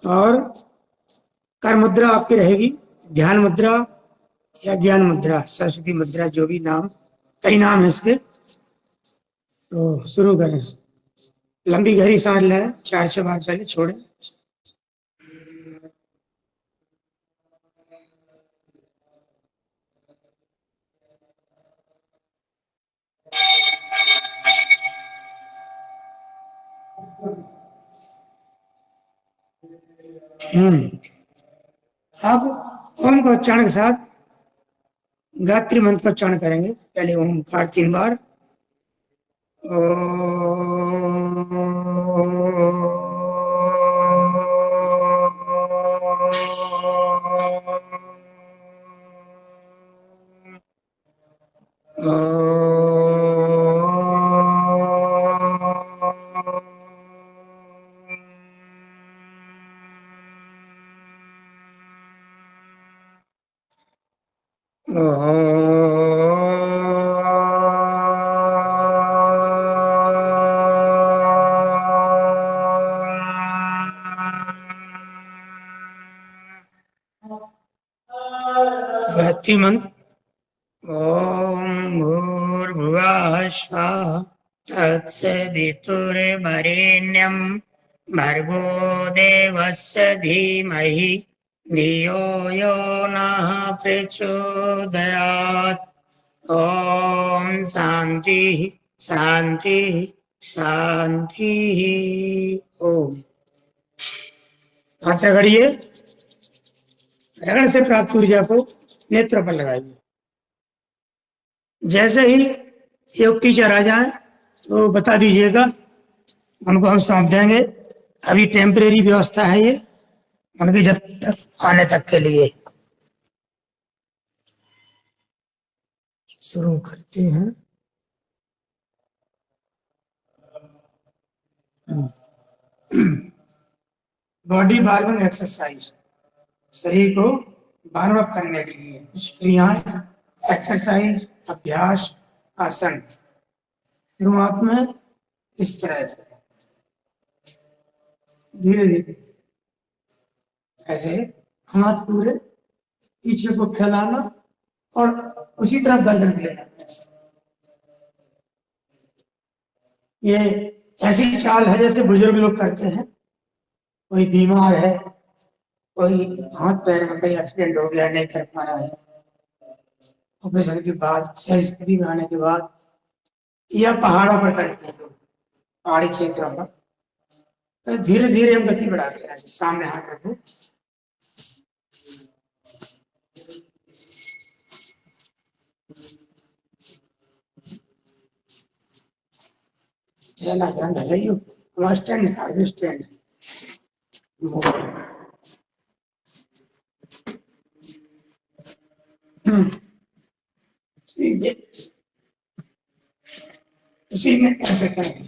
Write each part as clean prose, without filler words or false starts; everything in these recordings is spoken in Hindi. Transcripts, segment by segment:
और कर मुद्रा आपकी रहेगी ध्यान मुद्रा या ज्ञान मुद्रा, सरस्वती मुद्रा, जो भी नाम, कई नाम है इसके। तो शुरू करें। लंबी गहरी सांस लें, 4 से 5 पहले छोड़ें। हम्म। अब ओम का उच्चारण के साथ गायत्री मंत्र का उच्चारण करेंगे। पहले ओमकार 3 बार। गायत्री मंत्र। ओम भूर्भुवः स्वः तत्सवितुर्वरेण्यं भर्गो देवस्य धीमहि धियो यो नः प्रचोदयात्। ओम शांति शांति शांति। ओम। हाथ रगड़िए। रगड़ से प्राप्त ऊर्जा को नेत्र पर लगाइए। जैसे ही योग टीचर आ जाए तो बता दीजिएगा, उनको हम सौंप देंगे। अभी टेम्परेरी व्यवस्था है ये, उनकी जब तक आने तक के लिए। शुरू करते हैं। बॉडी वार्मिंग एक्सरसाइज, शरीर को वार्म अप करने के लिए कुछ क्रियाएं, एक्सरसाइज, अभ्यास, आसन। शुरुआत में इस तरह से धीरे धीरे ऐसे हाथ पूरे पीछे को फैलाना और उसी तरफ गर्दन को लेना। ये ऐसी चाल है जैसे बुजुर्ग लोग करते हैं। कोई बीमार है, कोई हाथ पैर में कहीं एक्सीडेंट हो गया, नहीं कर पा रहा है, ऑपरेशन के बाद, सही स्थिति में आने के बाद, या पहाड़ों पर करते हैं लोग, पहाड़ी क्षेत्रों पर। तो धीरे धीरे हम गति बढ़ाते हैं। सामने हाथ रखो। चला ध्यान धरियो, हमारा स्टैंड है, स्टैंड। इसी में ऐसे करें।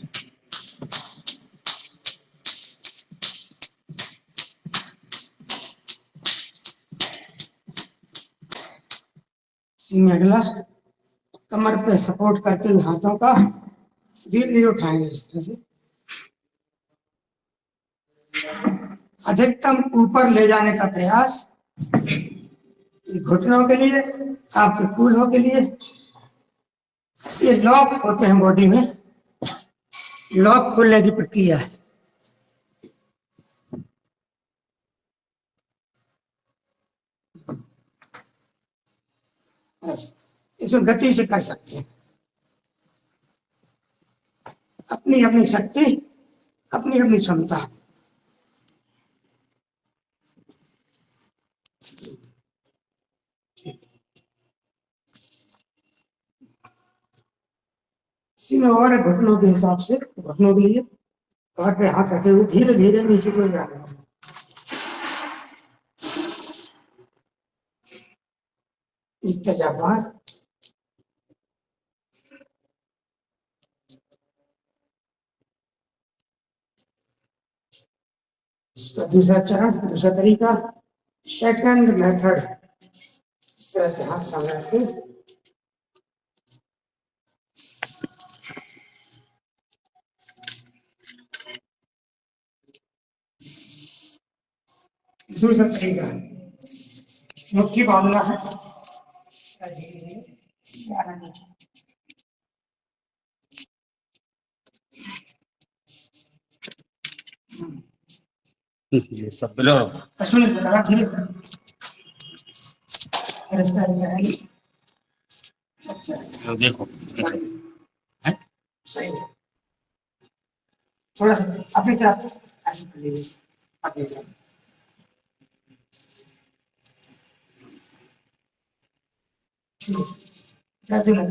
इसी में अगला कमर पे सपोर्ट करते हुए हाथों का धीरे धीरे उठाएंगे इस तरह से। अधिकतम ऊपर ले जाने का प्रयास। घुटनों के लिए, आपके कूल्हों के लिए। ये लॉक होते हैं बॉडी में, लॉक खोलने की प्रक्रिया है। इसको गति से कर सकते हैं। अपनी अपनी शक्ति, अपनी अपनी क्षमता। इसी में और घुटनों के हिसाब से, घुटनों के लिए हाथ पे हाथ रखे हुए धीरे धीरे नीचे को जाना है। इतना जापा। इसका दूसरा चरण, दूसरा तरीका, सेकंड मेथड। इस तरह से हाथ सामने रखे। दूसरा तरीका है, मुट्ठी बांधना है, धीरे धीरे आना नीचे। ये सब बिलो सुनिए लगा धीरे रास्ता है। देखो है सही है, थोड़ा सा अपनी तरफ ऐसे कर लीजिए, अपनी तरफ ठीक है, जाते ना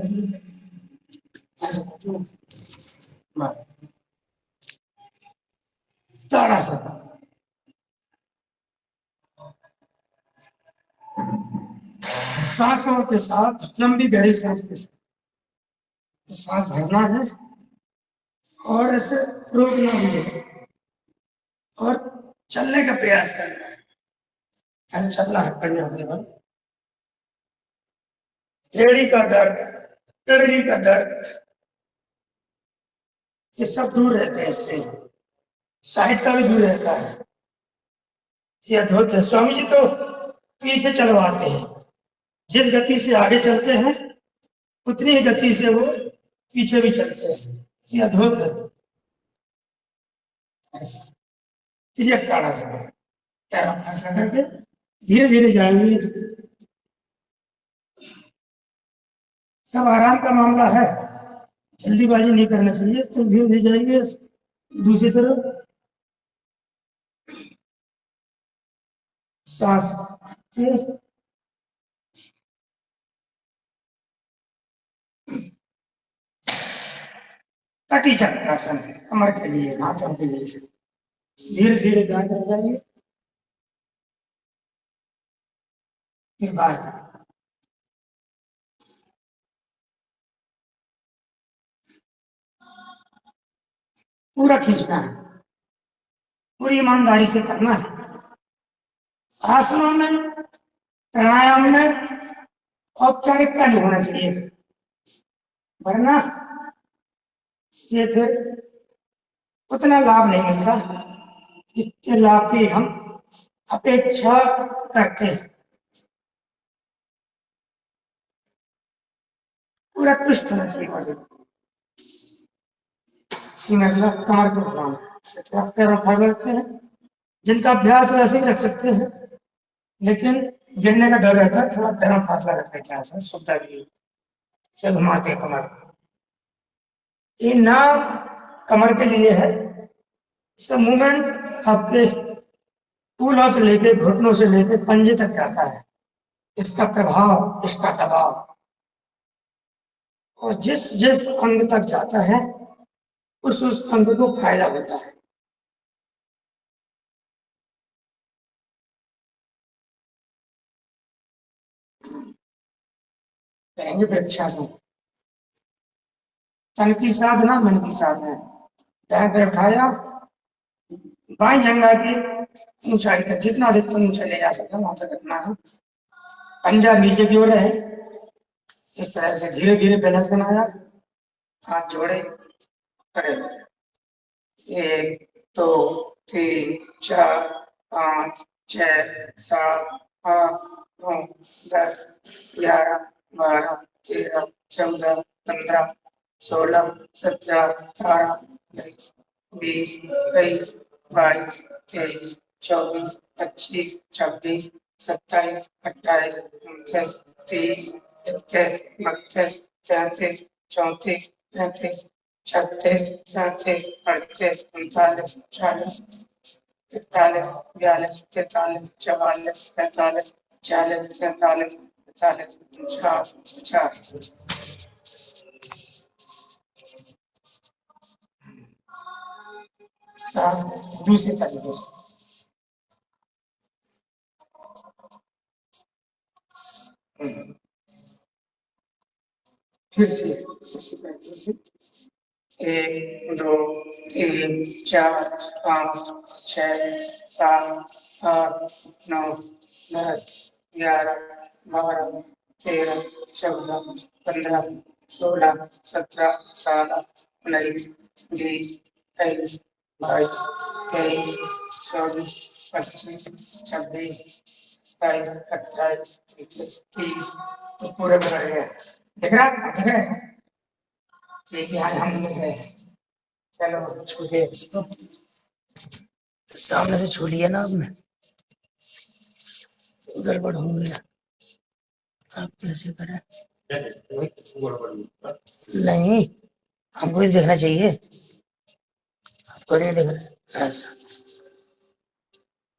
ऐसे करते हैं। बस ताड़ासन, सांसों के साथ लंबी गहरी सांस के साथ सांस भरना है और ऐसे रोकना भी है और चलने का प्रयास करना है, ऐसे चलना है करने के बाद एड़ी का दर्द, एड़ी का दर्द, ये सब दूर रहते हैं इससे, साइड का भी दूर रहता है। ये अद्भुत है। स्वामी जी तो पीछे चलवाते हैं, जिस गति से आगे चलते हैं उतनी ही गति से वो पीछे भी चलते हैं, ये अद्भुत है। ऐसा तिर्यक ताड़ासन, पैरों को फैसला करके धीरे धीरे जाएंगे। सब आराम का मामला है, जल्दीबाजी नहीं करना चाहिए, तो धीरे धीरे जाएंगे। दूसरी तरफ सांस कटी चक्रासन, कमर के लिए, हाथों के लिए धीरे धीरे दाएं कर जाइए। फिर बाएं, पूरा खींचना है, पूरी ईमानदारी से करना है। आसनों में, प्राणायाम में औपचारिकता नहीं होना चाहिए, वरना ये फिर उतना लाभ नहीं मिलता जितने लाभ की हम अपेक्षा करते हैं। पूरा ट्विस्ट होना चाहिए बॉडी, सीना कमर को हिलाना, पैरों फाड़ रखते हैं। जिनका अभ्यास वैसे भी रख सकते हैं, लेकिन गिरने का डर रहता है, थोड़ा पैरों फासला रख लेते हैं, ऐसा सुविधा भी से घुमाते हैं कमर को। ये नाम कमर के लिए है, इसका मूवमेंट आपके कूल्हों से लेके, घुटनों से लेके पंजे तक जाता है, इसका प्रभाव, इसका दबाव, और जिस जिस अंग तक जाता है उस अंग को फायदा होता है। करेंगे वृक्षासन, तन की साधना, मन की साधना। दाएं पैर उठाया, बाएं जंघा की ऊंचाई तक, जितना अधिकतम ऊंचा ले जा सके वहां तक रखना है। पंजा नीचे की ओर है, इस तरह से धीरे धीरे बैलेंस बनाया, हाथ जोड़े, खड़े हो। 1 2 3 4 5 6 7 8 9 10 11 12 13 14 15 16 17 18 19 20 21 22 23 24 25 26 27 28 29 30 31 32 33 34 35 36 37 38 39 40 41 42 43 44 45 46 47 48 50 50। दूसरी तरीके से फिर से उसी तरीके से 1 2 3 4 5 6 7 8 9 10 11 12 13 14 15 16 17 18 19 20 21 22, 23, 24, 25, 26, 27, 28, 29, 30 तो पूरे में रह गया। दिख रहा है? दिख रहा है? ठीक है, हम दिख रहे हैं। चलो छूटे इसको, सामने से छू लिया ना आपने, गड़बड़ हो गया। आप कैसे करें? नहीं, हमको ही देखना चाहिए, आपको नहीं दिख रहा है ऐसा।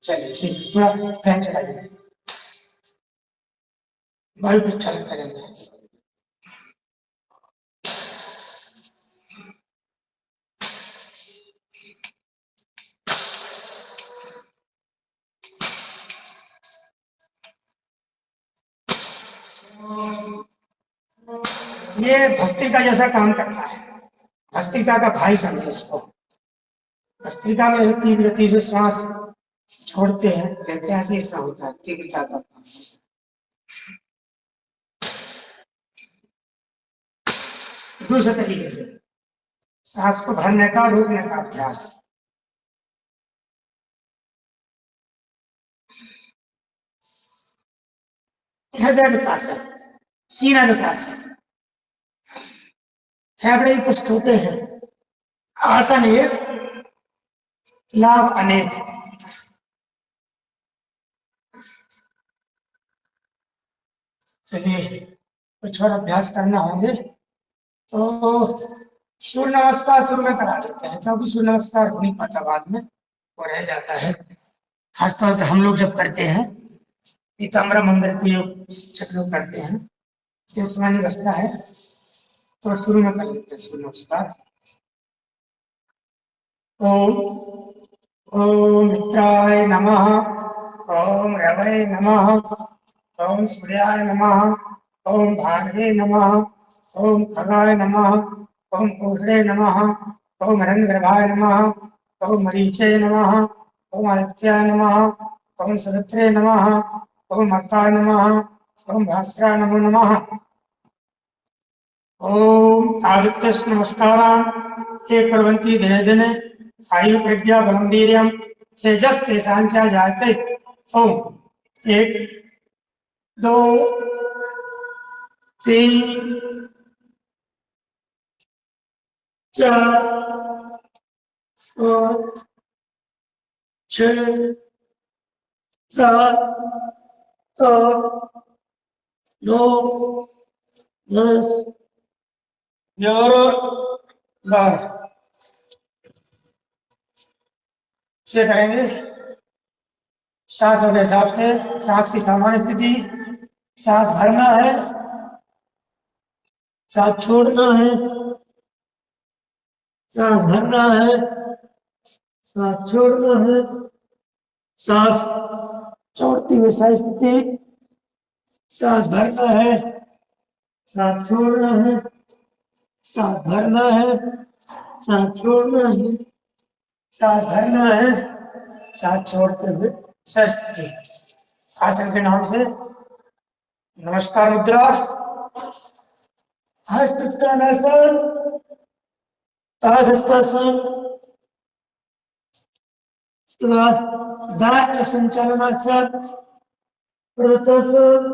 चलिए ठीक, थोड़ा फैन चला देंगे, वायु को चालू करेंगे। ये भस्त्रिका जैसा काम करता है, भस्त्रिका का भाई समझे इसको। भस्त्रिका में तीव्र गति से श्वास छोड़ते हैं, लेते हैं, ऐसे इसका होता है तीव्रता का। दूसरे तरीके से सांस को भरने का, रोकने का अभ्यास। हृदय विकास है, सीना विकास है, फेफड़े भी पुष्ट होते हैं। आसन एक, लाभ अनेक। चलिए कुछ और अभ्यास करना होंगे तो सूर्य नमस्कार शुरू में करा देते हैं, क्योंकि सूर्य नमस्कार हो नहीं पाता, बाद में वो रह जाता है। खासतौर से हम लोग जब करते हैं, पीताम्बर मंदिर के योग शिक्षक लोग करते हैं, इस समय नहीं बचता है तो शुरू में कर लेते हैं सूर्य नमस्कार। ओम ओम मित्राय नमः, ओम रवये नमः, ओम सूर्याय नमः, ओम भार्गवे नमः, ओम खगाय नमः, ओम पूर्णे नमः, ओम हिरण्यगर्भाय नमः, ओम मरीचे नमः, ओम आदित्याय नमः, ओम सवित्रे नमः, ओम अर्काय नमः, ओम भास्कराय नमो नमः। ओम आदित्यस्य नमस्कारान् ये कुर्वन्ति दिने दिने आयु प्रज्ञा बलं वीर्यं तेजस् तेषां च जायते। ओम 1 2 3 4 5 6 7 8 9 10 11 12 से करेंगे। सांसों के हिसाब से सांस की सामान्य स्थिति, सांस भरना है, सांस छोड़ना है, सांस भरना है, सांस छोड़ना है, सांस छोड़ती हुई सही स्थिति, सांस भरना है, सांस छोड़ना है, सांस भरना है, सांस छोड़ना है, सांस भरना है, सांस छोड़ते हुए सही स्थिति। आसन के नाम से नमस्कार मुद्रा, हस्तोत्तानासन, ताड़ासन, उसके बाद दाएं संचालनासन, पर्वतासन,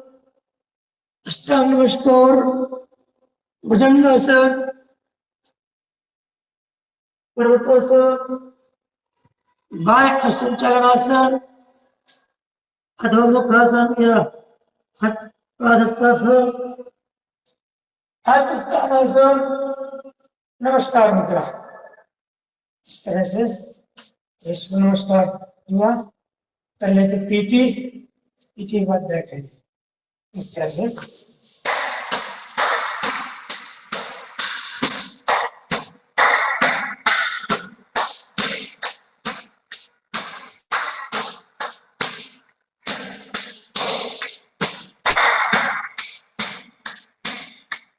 अष्टांग नमस्कार, भुजंगासन, पर्वतासन, बाएं संचालनासन, अधोमुखासन या पादहस्तासन, हस्तोत्तानासन, नमस्कार मुद्रा। इस तरह से विश्व नमस्कार हुआ। पहले तो पीटी, पीटी के बाद बैठेंगे इस तरह से।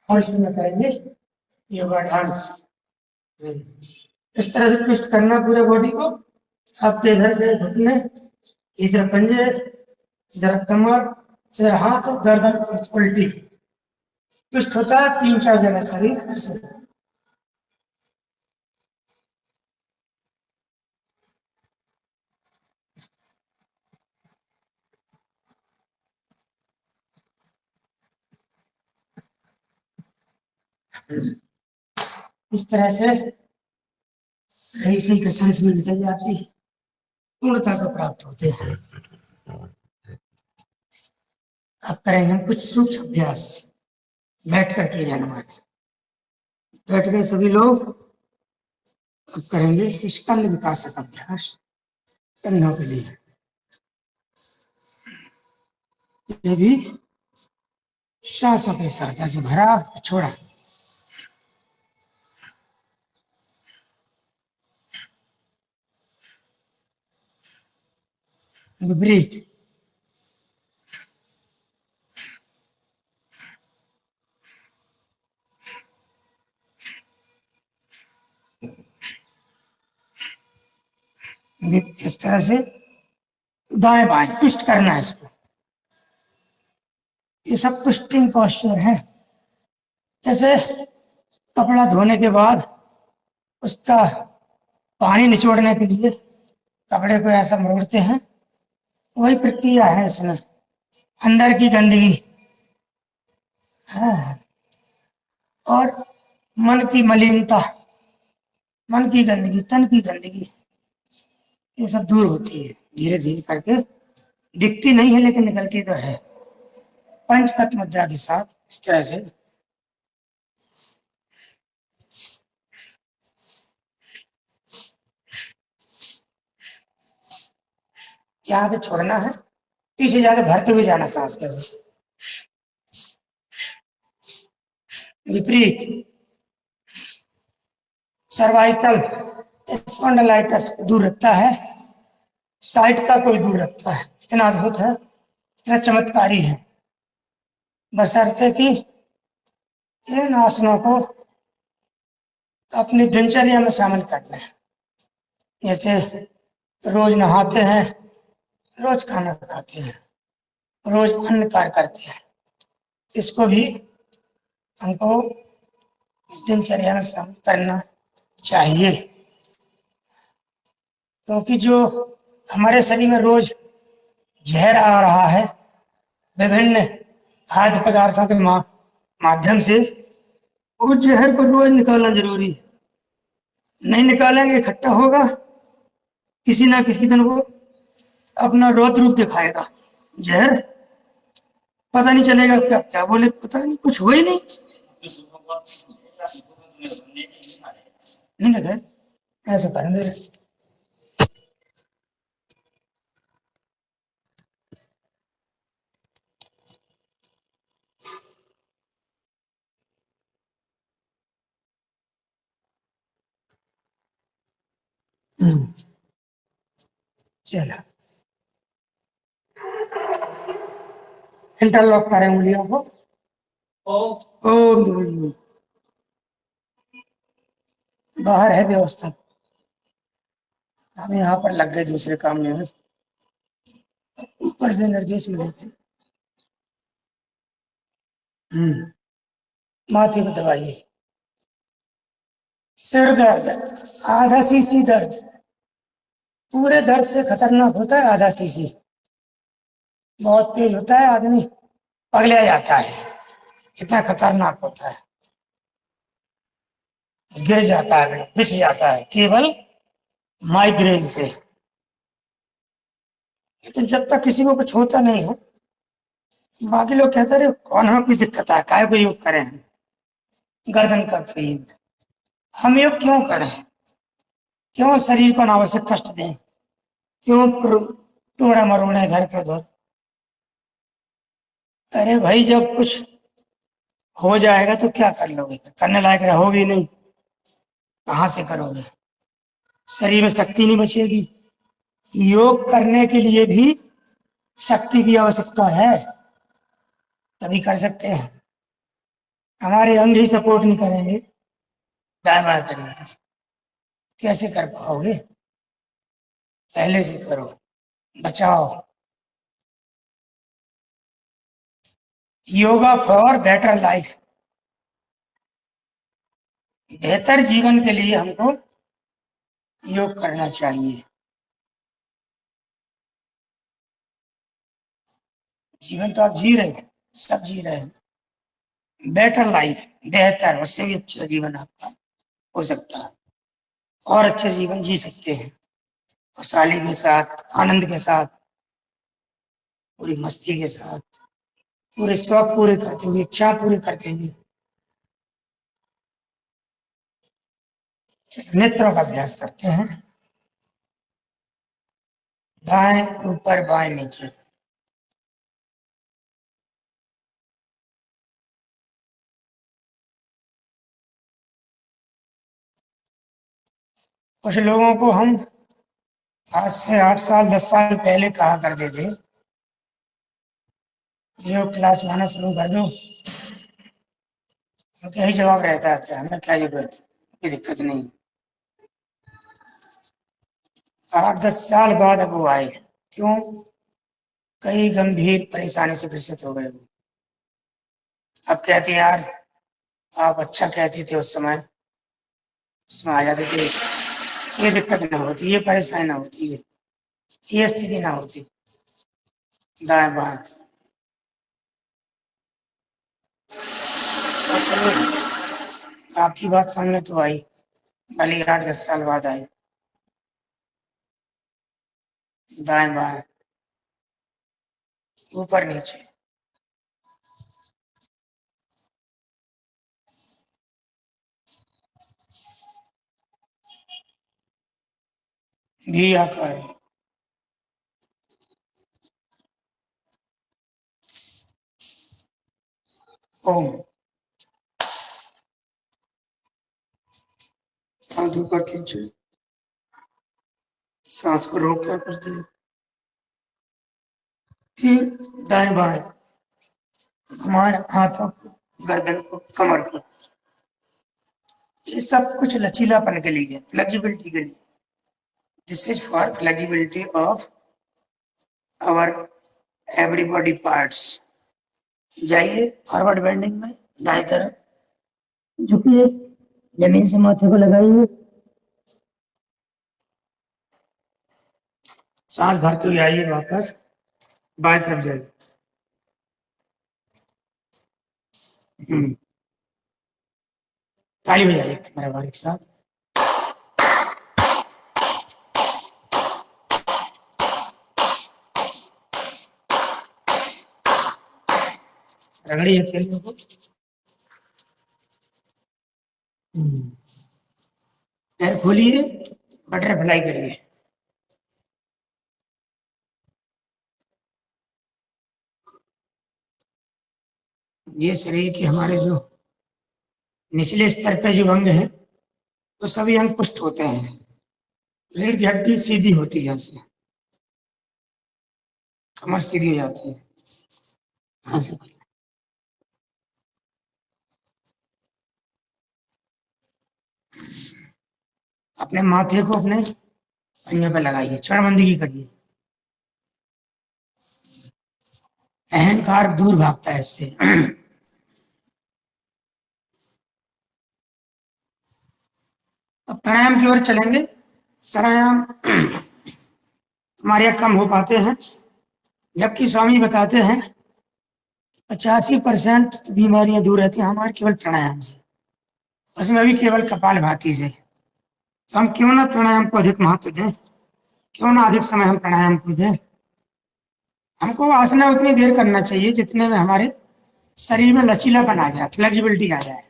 और इसमें करेंगे योगा डांस। इस तरह से ट्विस्ट करना पूरे बॉडी को। आपके इधर के घुटने, इधर पंजे, इधर कमर, इधर हाथ, गर्दन, उल्टी ट्विस्ट होता है 3-4 जगह शरीर ऐसे। इस तरह से रही सही कसरत में निकल जाती है, पूर्णता को प्राप्त होते हैं। अब करेंगे हम कुछ सूक्ष्म अभ्यास, बैठ करके ध्यानवाद। बैठ गए सभी लोग। अब करेंगे स्कंद विकासक अभ्यास कंधों के लिए। ये भी सांसों के साथ ऐसे भरा छोड़ा। विपरीत। इस तरह से दाएं बाएं ट्विस्ट करना है इसको। ये सब ट्विस्टिंग पोस्चर है। जैसे कपड़ा धोने के बाद उसका पानी निचोड़ने के लिए कपड़े को ऐसा मोड़ते हैं, वही प्रक्रिया है इसमें। अंदर की गंदगी है और मन की मलिनता, मन की गंदगी, तन की गंदगी, ये सब दूर होती है धीरे धीरे करके। दिखती नहीं है लेकिन निकलती तो है। पंच तत्व मुद्रा के साथ इस तरह से यहाँ पे छोड़ना है, पीछे जाके भरते हुए जाना सांस के। विपरीत। सर्वाइकल स्पॉन्डिलाइटिस को दूर रखता है, साइट का कोई दूर रखता है। इतना अद्भुत है, इतना चमत्कारी है, बशर्ते कि इन आसनों को अपनी दिनचर्या में शामिल कर लें। जैसे रोज नहाते हैं, रोज खाना खाते हैं, रोज अन्न कार्य करते हैं, इसको भी हमको दिनचर्या में शामिल करना चाहिए। क्योंकि जो हमारे शरीर में रोज जहर आ रहा है विभिन्न खाद्य पदार्थों के माध्यम से, उस जहर को रोज निकालना जरूरी है। नहीं निकालेंगे इकट्ठा होगा, किसी ना किसी दिन वो अपना रौद्र रूप दिखाएगा। जहर पता नहीं चलेगा क्या क्या बोले, पता नहीं, कुछ हो ही नहीं। नहीं देखा ऐसा करेंगे। चलो इंटरलॉक करें उंगलियों को। ओम ध्रुव। बाहर है व्यवस्था, हम यहाँ पर लग गए दूसरे काम में। ऊपर से निर्देश मिले थे। माथे को दबाइए। सिर दर्द, आधा सीसी दर्द, पूरे दर्द से खतरनाक होता है आधा सीसी। बहुत तेज होता है, आदमी पगला जाता है, इतना खतरनाक होता है, गिर जाता है, पिस जाता है केवल माइग्रेन से। लेकिन जब तक किसी को कुछ होता नहीं हो, बाकी लोग कहते रहे कौन हमें कोई दिक्कत है, काय को योग करें हम, गर्दन का पेन, हम योग क्यों करें, क्यों शरीर को अनावश्यक कष्ट दें, क्यों तोड़ा मरोड़े इधर के उधर। अरे भाई जब कुछ हो जाएगा तो क्या कर लोगे, करने लायक रहोगे नहीं, कहाँ से करोगे, शरीर में शक्ति नहीं बचेगी। योग करने के लिए भी शक्ति की आवश्यकता है, तभी कर सकते हैं। हमारे अंग ही सपोर्ट नहीं करेंगे, दाएं बाएं करेंगे, कैसे कर पाओगे। पहले से करो, बचाओ। योगा फॉर बेटर लाइफ, बेहतर जीवन के लिए हमको योग करना चाहिए। जीवन तो आप जी रहे हैं, सब जी रहे हैं, बेटर लाइफ, बेहतर, उससे भी अच्छा जीवन आपका हो सकता है, और अच्छे जीवन जी सकते हैं, खुशहाली के साथ, आनंद के साथ, पूरी मस्ती के साथ, पूरे शौक पूरे करते हुए, इच्छा पूरी करते हुए। नेत्रों का अभ्यास करते हैं, दाएं ऊपर बाएं नीचे। कुछ लोगों को हम आज से 8 साल 10 साल पहले कहा करते थे, योग क्लास आना शुरू कर दो, उनका यही जवाब रहता था, हमें क्या जरूरत है, कोई दिक्कत नहीं। 8 10 साल बाद अब वो आए। क्यों? कई गंभीर परेशानी से ग्रसित हो गए वो। अब कहते हैं यार, आप अच्छा कहते थे उस समय, उसमें आ जाते थे, ये दिक्कत ना होती, ये परेशानी ना होती है, ये स्थिति ना होती। दाएं बाएं। और चलो, आपकी बात सामने तो आई, भले ही 8 10 साल बाद आई। दाएं बाएं, ऊपर नीचे। भी आकार। ओम। हाथ ऊपर खींचे, सांस को रोक कर कुछ देर, फिर दाएं बाएं, हमारे हाथों को, गर्दन को, कमर को। ये सब कुछ लचीलापन के लिए, फ्लेक्सिबिलिटी के लिए। This is for flexibility of our every body parts. जाइए फॉरवर्ड बेंडिंग में, दाएं तरफ झुकिए, जमीन से माथे को लगाइए, सांस भरते हुए आइए वापस, बाएं तरफ जाइए। ताली बजाइए मेरे बार एक साथ। रगड़िए खेलिए को। पैर खोलिए, बटरफ्लाई करिए। ये शरीर के हमारे जो निचले स्तर पे जो अंग हैं, तो सभी अंग पुष्ट होते हैं। रीढ़ की हड्डी सीधी होती है, इसमें कमर सीधी हो जाती है। हाँ से अपने माथे को अपने पहिए पे लगाइए, क्षणबंदी की करिए। अहंकार दूर भागता है इससे। अब प्राणायाम की ओर चलेंगे। प्राणायाम हमारे यहाँ कम हो पाते हैं, जबकि स्वामी बताते हैं 85% बीमारियां दूर रहती हैं हमारे केवल प्राणायाम से, उसमें भी केवल कपालभाति से। तो हम क्यों ना प्राणायाम को अधिक महत्व दें, क्यों ना अधिक समय हम प्राणायाम को दें। हमको आसना उतनी देर करना चाहिए जितने में हमारे शरीर में लचीलापन आ जाए, फ्लेक्सिबिलिटी आ जाए,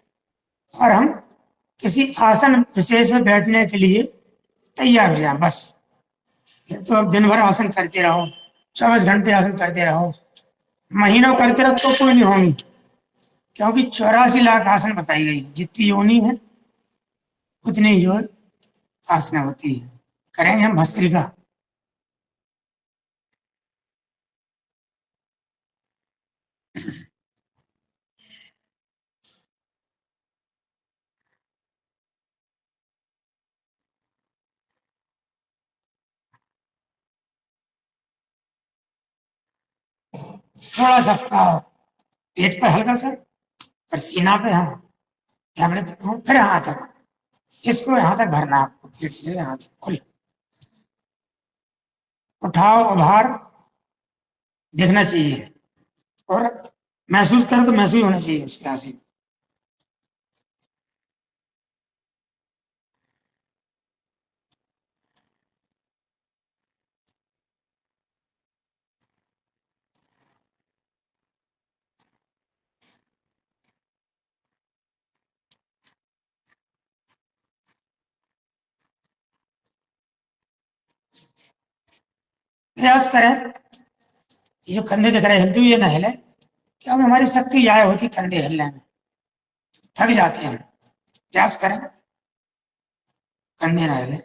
और हम किसी आसन विशेष में बैठने के लिए तैयार हो जाए बस। फिर तो अब दिन भर आसन करते रहो, 24 घंटे आसन करते रहो, महीनों करते रहो तो कोई नहीं होगी, क्योंकि 84 लाख आसन बताई गई, जितनी योनि है उतनी जो है आसना होती है। करेंगे हम भस्त्रिका। थोड़ा सा पेट पर हल्का सा, और सीना पे, हाँ, कैमरे पे, फिर यहाँ तक, इसको यहाँ तक भरना आपको, पेट से यहाँ तक खुल। उठाओ, उभार दिखना चाहिए, और महसूस करें तो महसूस होना चाहिए उसके हासिल। प्रयास करें, ये जो कंधे दिख रहे हैं हिलती हुई है ना हिले, क्या हमारी शक्ति जाए होती कंधे हिलने में, थक जाते हैं। प्रयास करें कंधे ना हिले।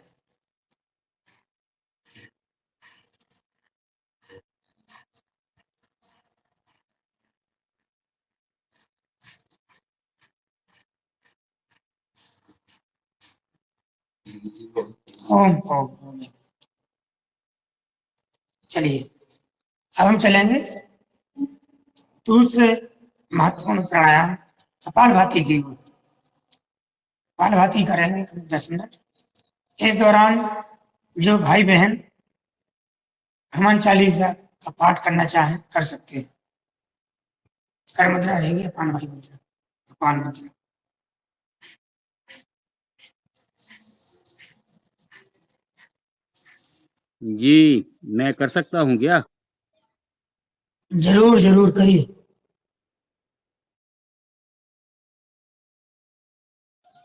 ओम ओम ओम। चलिए अब हम चलेंगे दूसरे महत्वपूर्ण प्राणायाम कपालभाति की ओर। कपालभाति करेंगे करीब 10 मिनट। इस दौरान जो भाई बहन हनुमान चालीसा का पाठ करना चाहें कर सकते हैं। कर मुद्रा रहेगी अपान वायु मुद्रा, अपान मुद्रा। जी मैं कर सकता हूँ क्या? जरूर जरूर करिए।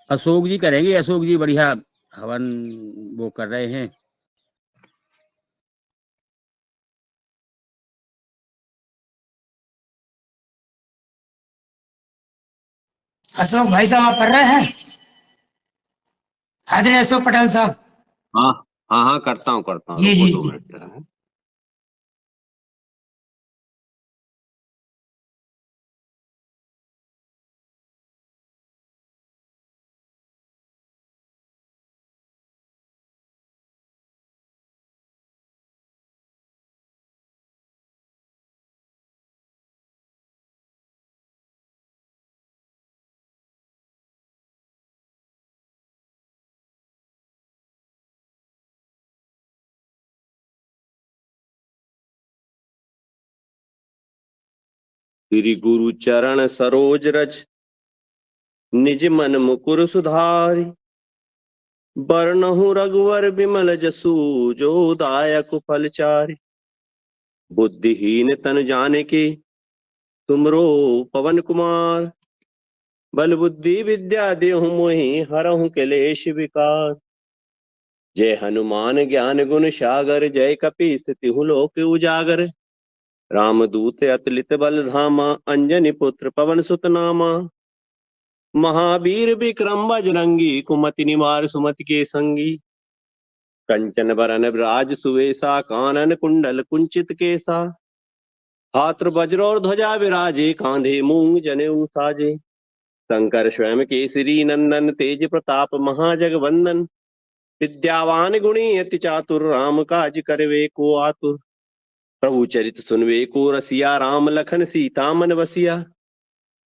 अशोक जी करेंगे, अशोक जी बढ़िया हवन वो कर रहे हैं। अशोक भाई साहब आप पढ़ रहे हैं? आदरणीय अशोक पटेल साहब। हाँ हाँ हाँ, करता हूँ, जी रुको जी 2 मिनट जी। जरा। श्री गुरु चरण सरोज रज, निज मन मुकुर सुधारि। बरनहु रघुवर बिमल जसु, जो दायक फलचारि। बुद्धिहीन तन जानिके, तुमरो पवन कुमार। बल बुद्धि विद्या देहु मोहि, हरहु कलेश विकार। जय हनुमान ज्ञान गुण सागर, जय कपीस तिहु लोक उजागर। रामदूत अतुलित बल धामा, अंजनी पुत्र पवन सुत नामा। महावीर विक्रम बजरंगी, कुमति निवार सुमति के संगी। कंचन बरन विराज सुवेशा, कानन कुंडल कुंचित केसा। हाथ वज्र और ध्वजा विराजे, कांधे मूंग जनेऊ साजे। शंकर स्वयं केसरी नंदन, तेज प्रताप महाजगवंदन। विद्यावान गुणी अति चातुर, राम काज करवे को आतुर। प्रभु चरित सुनवे को रसिया, राम लखन सीता मन बसिया।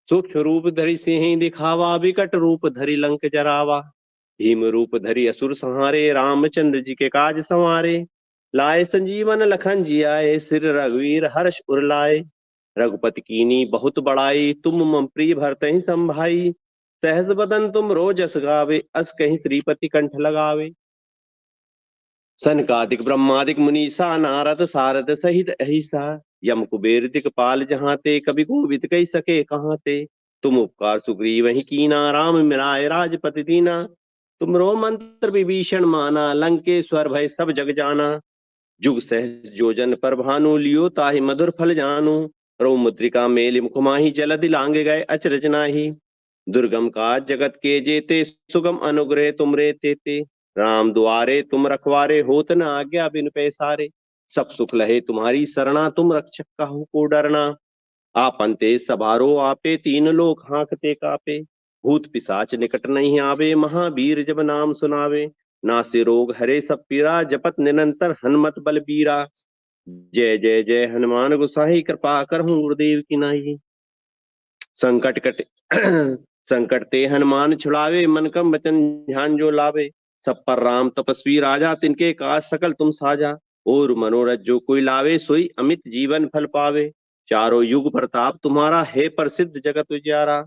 सूक्ष्म रूप धरि सिंह दिखावा, विकट रूप धरि लंक जरावा। भीम रूप धरि असुर संहारे, रामचंद्र जी के काज संवारे। लाए संजीवन लखन जियाए, सिर रघुवीर हर्ष उर लाए। रघुपति कीनी बहुत बड़ाई, तुम मम प्रिय भरतहि संभाई। सहस बदन तुम रोजस गावे, अस कहीं श्रीपति कंठ लगावे। सनकादिक ब्रह्मादिक मुनीसा, नारद सारद सहित अहिसा। यम कुबेर दिखपाल जहाँ ते, कभी कोविद कही सके कहाँ ते। तुम उपकार सुग्रीव ही कीना, राम मिलाए राजपति दीना। तुमरो मंत्र विभीषण माना, लंकेश्वर भय सब जग जाना। जुग सहज जोजन पर भानु, लियो ताहि मधुर फल जानु। रो मुद्रिका मेलि मुख माहि, जलधि लांग गए अचरज नाहि। दुर्गम काज जगत के जेते, सुगम अनुग्रह तुमरे तेते। राम दुआरे तुम रखवारे, होत न आज्ञा बिन पैसारे। सब सुख लहे तुम्हारी सरना, तुम रक्षक काहू को डरना। आपन तेज सवारो आपे, तीन लोक हांकते कापे। भूत पिशाच निकट नहीं आवे, महावीर जब नाम सुनावे। नासे रोग हरे सब पीरा, जपत निरंतर हनुमत बलबीरा। जय जय जय हनुमान गोसाई, कृपा करहु गुरुदेव की नाई। संकट कट संकट ते हनुमान छुड़ावे, मन कम वचन ध्यान जो लावे। सब पर राम तपस्वी राजा, तिनके काज सकल तुम साजा। और मनोरथ जो कोई लावे, सोई अमित जीवन फल पावे। चारों युग प्रताप तुम्हारा है प्रसिद्ध जगत उजियारा।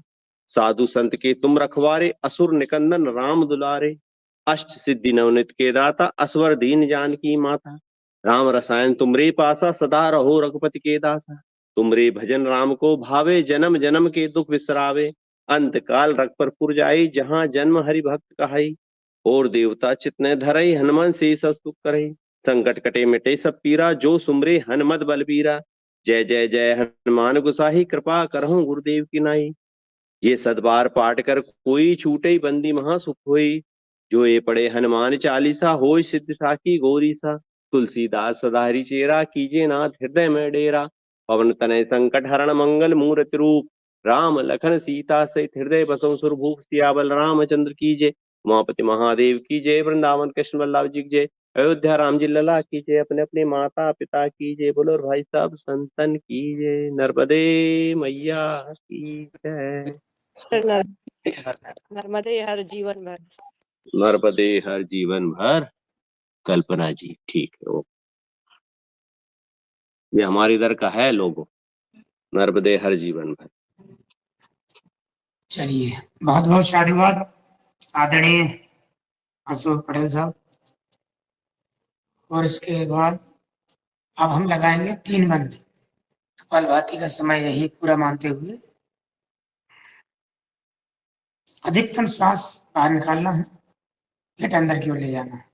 साधु संत के तुम रखवारे, असुर निकंदन राम दुलारे। अष्ट सिद्धि नवनित के दाता, असवर दीन जानकी माता। राम रसायन तुमरे पासा, सदा रहो रघुपति के दासा। तुमरे भजन राम को भावे, जन्म जन्म के दुख विसरावे। अंत काल रघुपर पुर जाई, जहाँ जन्म हरि भक्त कहाई। और देवता चित न धरई, हनुमान से सुख करई। संकट कटे मिटे सब पीरा, जो सुमरे हनुमत बलबीरा। जय जय जय हनुमान गुसाही, कृपा करहु गुरुदेव की नाई। ये सदबार पाठ कर कोई छूटे, बंदी महा सुख होई। जो ये पढ़े हनुमान चालीसा, होय सिद्धि साखी गौरी सा। तुलसीदास सदा हरि चेरा, कीजे नाथ हृदय में डेरा। पवन तनय संकट हरण, मंगल मूर्ति रूप। राम लखन सीता सहित हृदय बसौ सुरभूप। सियावल रामचंद्र की जय, उमापति महादेव की जय। वृंदावन कृष्ण बल्लभ जी की जय। अयोध्या राम जी लला की जय। अपने अपने माता पिता की जय। बोलो और भाई साहब संतन की जय। नर्मदे मैया की जय। नर्मदे हर जीवन भर। नर्मदे हर जीवन भर। कल्पना जी ठीक है वो, ये हमारे इधर का है लोगो। नर्मदे हर जीवन भर। चलिए, बहुत बहुत साधुवाद आदरणीय अशोक पटेल साहब। और इसके बाद अब हम लगाएंगे 3 बंद। कपालभाति का समय यही पूरा मानते हुए अधिकतम श्वास बाहर निकालना है, पेट अंदर की ओर ले जाना है।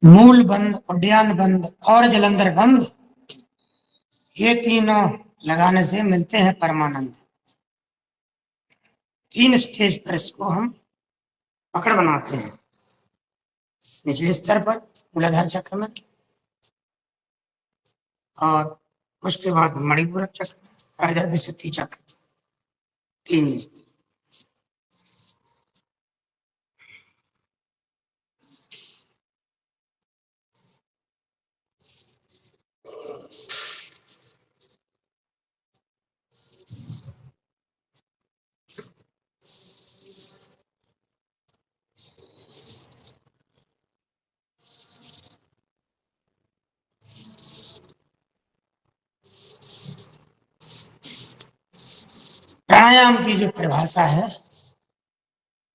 मूल बंद, उड्डयन बंद और जलंधर बंद, ये तीनों लगाने से मिलते हैं परमानंद। 3 स्टेज पर इसको हम पकड़ बनाते हैं। निचले स्तर पर मूलाधार चक्र में, और उसके बाद मणिपुर चक्र, इधर विशुद्धि चक्र। 3 स्टेज। प्राणायाम की जो परिभाषा है,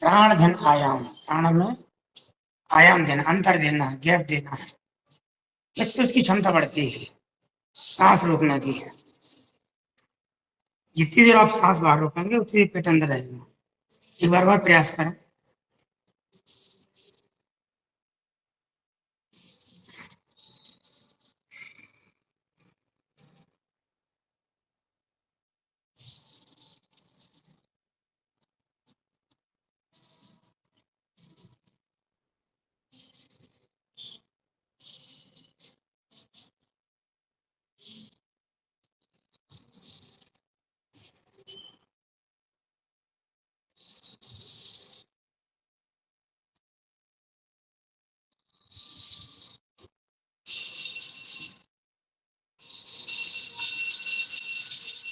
प्राण धन आयाम। प्राण में आयाम देना, अंतर देना, गैप देना है, इससे उसकी क्षमता बढ़ती है सांस रोकने की। जितनी देर आप सांस बाहर रोकेंगे उतनी देर पेट अंदर रहेगा। एक बार प्रयास करें।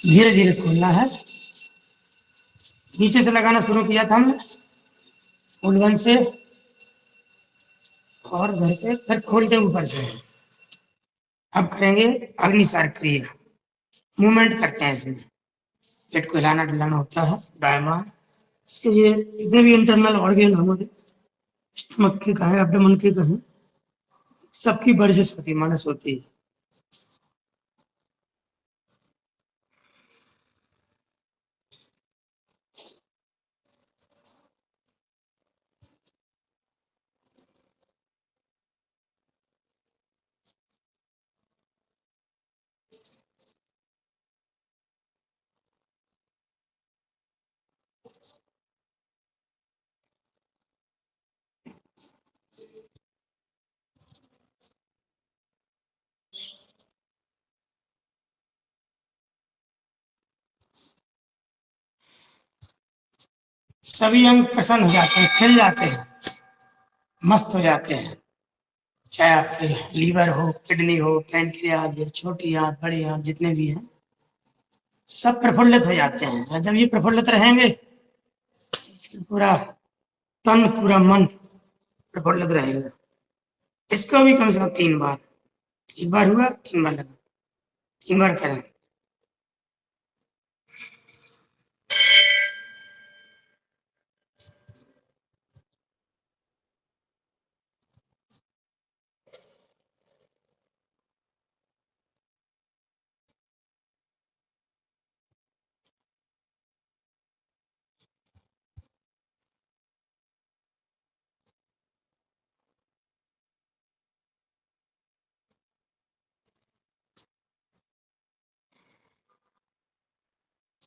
धीरे धीरे खोलना है। नीचे से लगाना शुरू किया था हमने, उलगन से, और घर से, फिर खोल के ऊपर से। अब करेंगे अग्निसार क्रिया। मूवमेंट करते हैं इसमें, पेट को हिलाना डुलाना होता है दाएं बाएं। इसके लिए जितने भी इंटरनल ऑर्गन हमारे, स्टमक के कहें, एब्डोमेन के कहें, सबकी वर्जिश होती है, मालिश होती है। सभी अंग प्रसन्न हो जाते हैं, खिल जाते हैं, मस्त हो जाते हैं। चाहे आपके लीवर हो, किडनी हो, पैनक्रियाज, छोटी आंत, बड़ी आंत, जितने भी हैं सब प्रफुल्लित हो जाते हैं। और जब ये प्रफुल्लित रहेंगे फिर पूरा तन, पूरा मन प्रफुल्लित रहेगा। इसको भी कम से कम 3 बार, एक बार हुआ 3 बार लगा, 3 बार करें।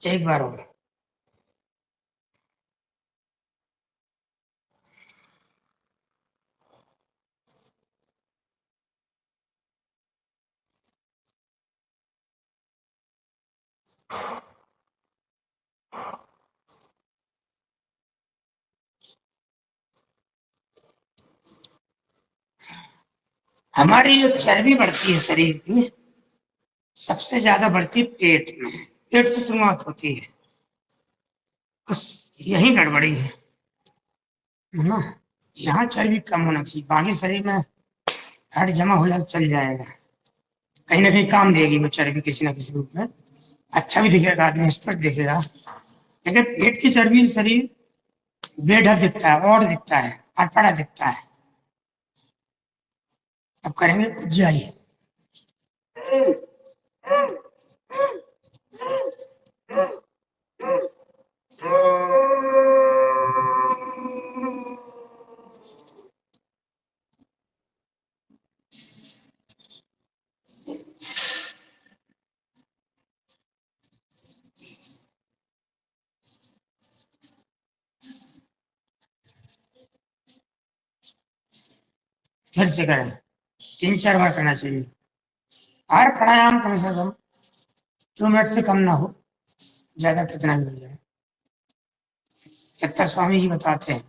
एक बार होगा। हमारी जो चर्बी बढ़ती है शरीर की, सबसे ज्यादा बढ़ती है पेट में। पेट से शुरुआत होती है, बस यही गड़बड़ी है ना। यहाँ चर्बी कम होना चाहिए, बाकी शरीर में फैट जमा हो जाए चल जाएगा, कहीं ना कहीं काम देगी वो चर्बी किसी ना किसी रूप में। अच्छा भी दिखेगा, आदमी स्पष्ट दिखेगा। लेकिन पेट की चर्बी से शरीर बेढप दिखता है, और दिखता है, अटपटा दिखता है। अब करेंगे उज्जाई। फिर से करें, 3-4 बार करना चाहिए। हर प्राणायाम कम से कम 2 मिनट से कम ना हो, ज्यादा कितना भी हो जाए। यत्ता स्वामी जी बताते हैं।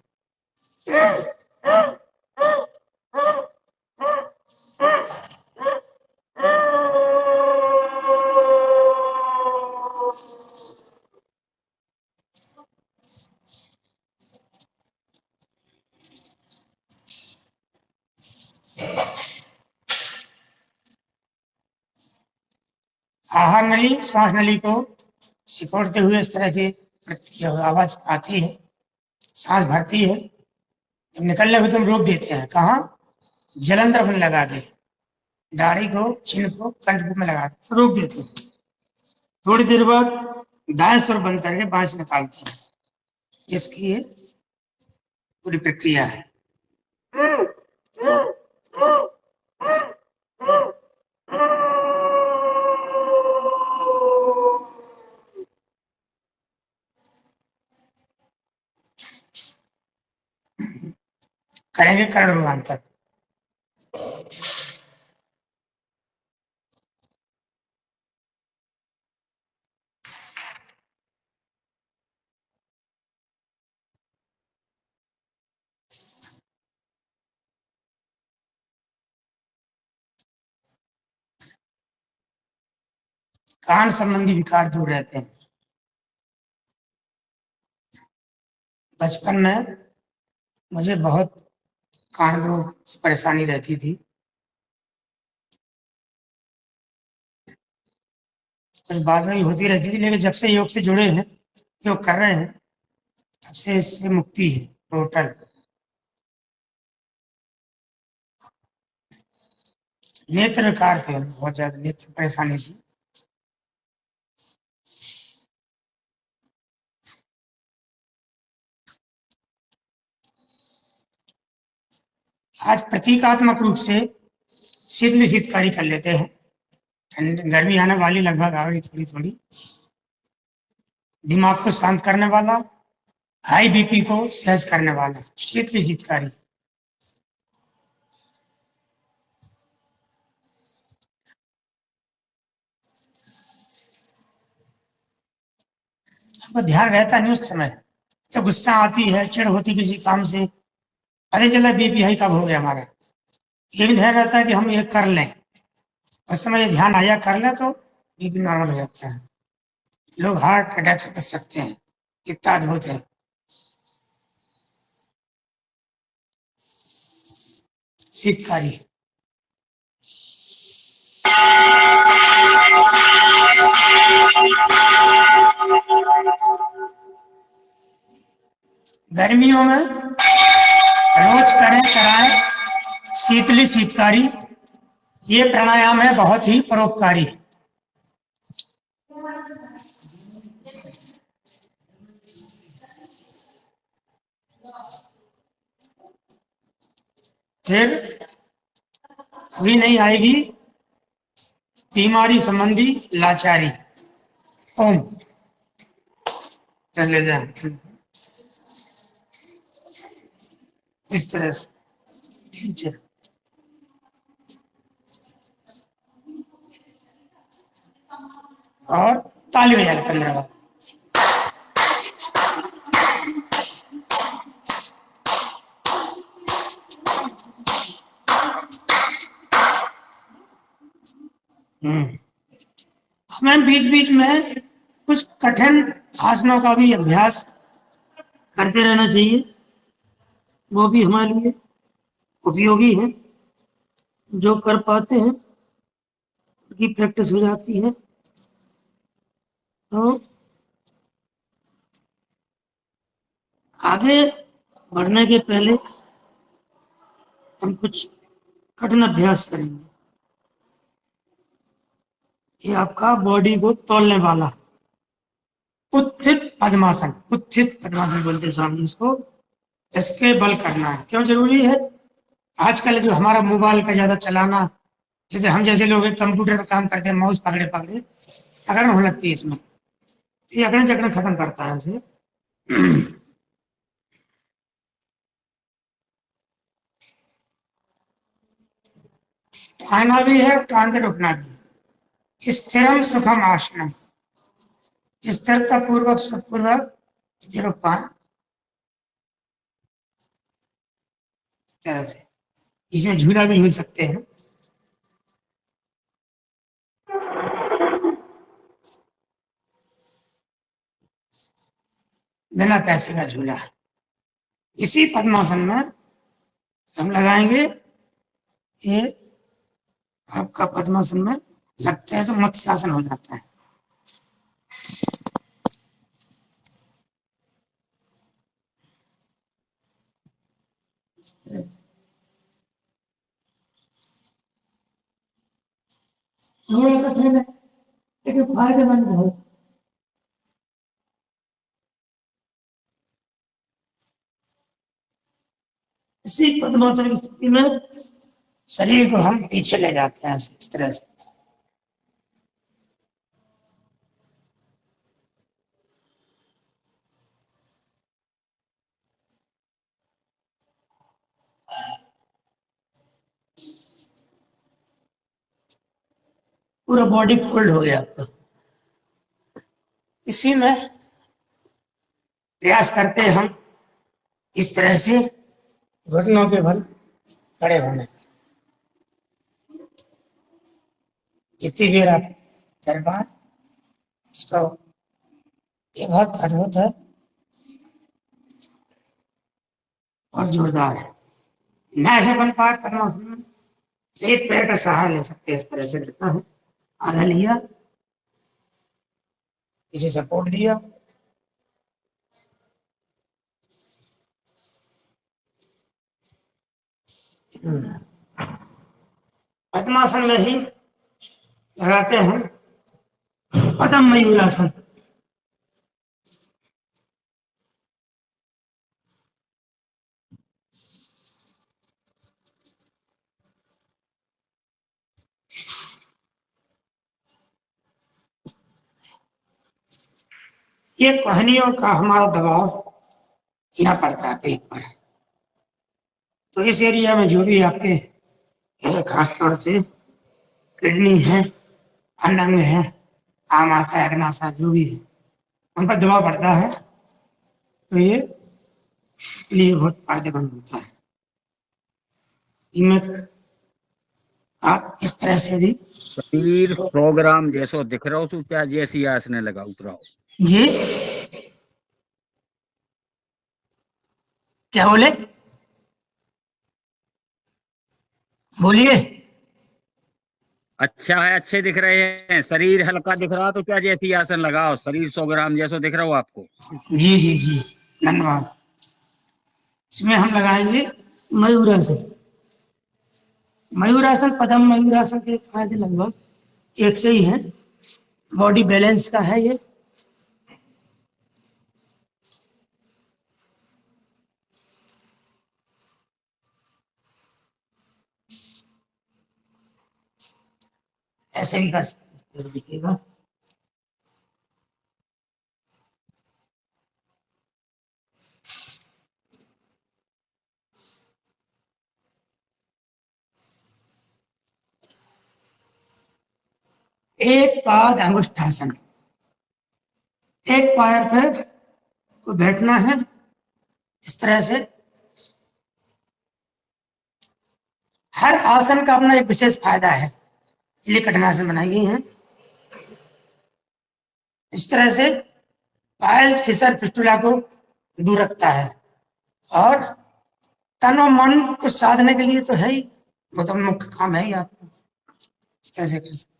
आहार नली, श्वास नली को सिकोड़ते हुए इस तरह की आवाज आती है, सांस भरती है, जब निकलने को तुम रोक देते हैं। कहाँ? जलंधर में लगा के, दाढ़ी को, चिन्ह को कंठ में लगा के रोक देते हैं। थोड़ी देर बाद दाएं स्वर बंद करके बाएं से निकालते हैं। इसकी ये पूरी प्रक्रिया है। करेंगे कर्ण भगवान तक। कान संबंधी विकार दूर रहते हैं। बचपन में मुझे बहुत कान रोग से परेशानी रहती थी। कुछ बाद में भी होती रहती थी, लेकिन जब से योग से जुड़े हैं, योग कर रहे हैं, तब से इससे मुक्ति है टोटल। नेत्र विकार थे, बहुत ज्यादा नेत्र परेशानी थी। आज प्रतीकात्मक रूप से शीतल शीतकारी कर लेते हैं। ठंड गर्मी आने वाली लगभग आ गई थोड़ी थोड़ी। दिमाग को शांत करने वाला, हाई बीपी को सहज करने वाला शीतल शीतकारी। आपको ध्यान रहता नहीं उस समय, जब गुस्सा आती है, चिढ़ होती किसी काम से, अरे चला बीपी हाई कब हो गया हमारा, ये भी ध्यान रहता है कि हम ये कर लें, उस समय ये ध्यान आया कर लें तो बीपी नॉर्मल हो जाता है। लोग हार्ट अटैक से बच सकते हैं, कितना अद्भुत है। शीतकारी, गर्मियों में रोज कराएं शीतली शीतकारी। ये प्राणायाम है बहुत ही परोपकारी। फिर अभी नहीं आएगी बीमारी संबंधी लाचारी। ओम चले जाए इस तरह से नीचे। और ताली बजा लो 15 बार। हमें बीच बीच में कुछ कठिन आसनों का भी अभ्यास करते रहना चाहिए, वो भी हमारे लिए उपयोगी है। जो कर पाते हैं उनकी प्रैक्टिस हो जाती है। तो आगे बढ़ने के पहले हम कुछ कठिन अभ्यास करेंगे। ये आपका बॉडी को तोलने वाला उत्थित पद्मासन, उत्थित पद्मासन बोलते हैं स्वामी इसको। इसके बल करना है। क्यों जरूरी है? आजकल जो हमारा मोबाइल का ज्यादा चलाना, जैसे हम जैसे लोग कंप्यूटर का काम करते हैं, माउस पकड़े पकड़े अकड़न होने लगती है इसमें, ये अकड़न जकड़न खत्म करता है इसे। खाना भी है, टांग के रुकना भी है। स्थिरम सुखम आसनम, स्थिरता पूर्वक सुखपूर्वक तरह से। इसमें झूला भी झूल सकते हैं। बिना पैसे का झूला। इसी पद्मासन में हम लगाएंगे, ये आपका पद्मासन में लगता है तो मत्स्यासन हो जाता है। थोड़ा कठिन है लेकिन फायदेमंद है। इसी पद्मासन की स्थिति में शरीर को हम पीछे ले जाते हैं इस तरह से। पूरा बॉडी फोल्ड हो गया आपका। इसी में प्रयास करते हैं हम इस तरह से घुटनों के बल खड़े होने। जितनी देर आप कर पाए इसको, ये बहुत अद्भुत है और जोरदार है। न ऐसे बन पाए करना, एक पैर का सहारा ले सकते हैं। इस तरह से रहता है, आधा लिया, पीछे सपोर्ट दिया, पद्मासन में ही लगाते हैं पद्म मयूरासन। ये कहानियों का हमारा दबाव यहाँ पड़ता है पेट पर। तो इस एरिया में जो भी आपके खास तौर से किडनी है, अनंग है, आमाशय, अग्नाशय जो भी है, उन पर दबाव पड़ता है। तो ये लिए बहुत फायदेमंद होता है। इनमें आप इस तरह से भी शरीर 100 ग्राम जैसो दिख रहा हो तो क्या जैसी आसने लगा उतरा हो। जी क्या बोले, बोलिए। अच्छा है, अच्छे दिख रहे हैं, शरीर हल्का दिख रहा तो क्या जैसी आसन लगाओ, शरीर 100 ग्राम जैसो दिख रहा हो आपको। जी जी जी, धन्यवाद। इसमें हम लगाएंगे मयूरासन। मयूरासन, पद्म मयूरासन के फायदे लगभग एक से ही हैं। बॉडी बैलेंस का है ये। ऐसे भी कर सकते हैं, देखिएगा। एक पाद अंगुष्ठासन, एक पैर पर को बैठना है इस तरह से। हर आसन का अपना एक विशेष फायदा है, इसलिए कठिनासन बनाई गई है। इस तरह से पाइल्स फिशर फिस्टुला को दूर रखता है, और तन और मन को साधने के लिए तो है ही, वो तो मुख्य काम है ही आपको। इस तरह से कर सकते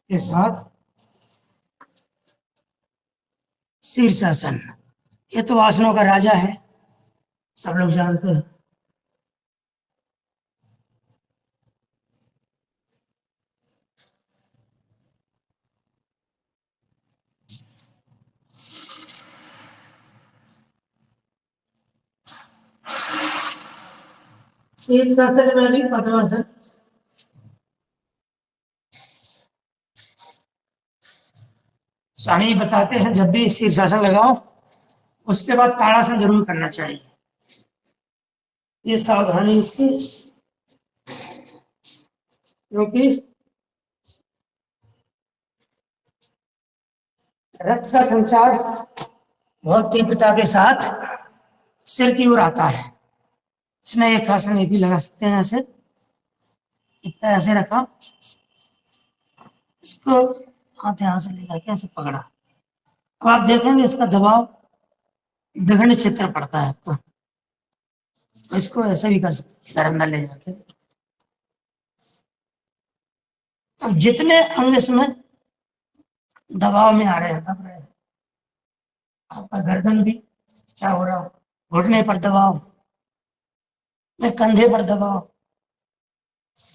के साथ शीर्षासन, ये तो आसनों का राजा है, सब लोग जानते हैं। शीर्षासन में भी पद्मासन। स्वामी बताते हैं जब भी शीर्षासन लगाओ उसके बाद ताड़ासन जरूर करना चाहिए। ये सावधानी इसकी, क्योंकि रक्त का संचार बहुत तीव्रता के साथ सिर की ओर आता है। इसमें एक आसन ये भी लगा सकते हैं, ऐसे इतना ऐसे रखा, इसको हाथ यहाँ से लेकर के ऐसे पकड़ा। अब आप देखेंगे इसका दबाव विभिन्न क्षेत्र पड़ता है आपका। इसको ऐसे भी कर सकते हैं, इधर अंदर ले जाके। अब जितने अंग इसमें दबाव में आ रहे हैं, दब रहे हैं, आपका गर्दन भी क्या हो रहा हो, घुटने पर दबाव, या कंधे पर दबाव,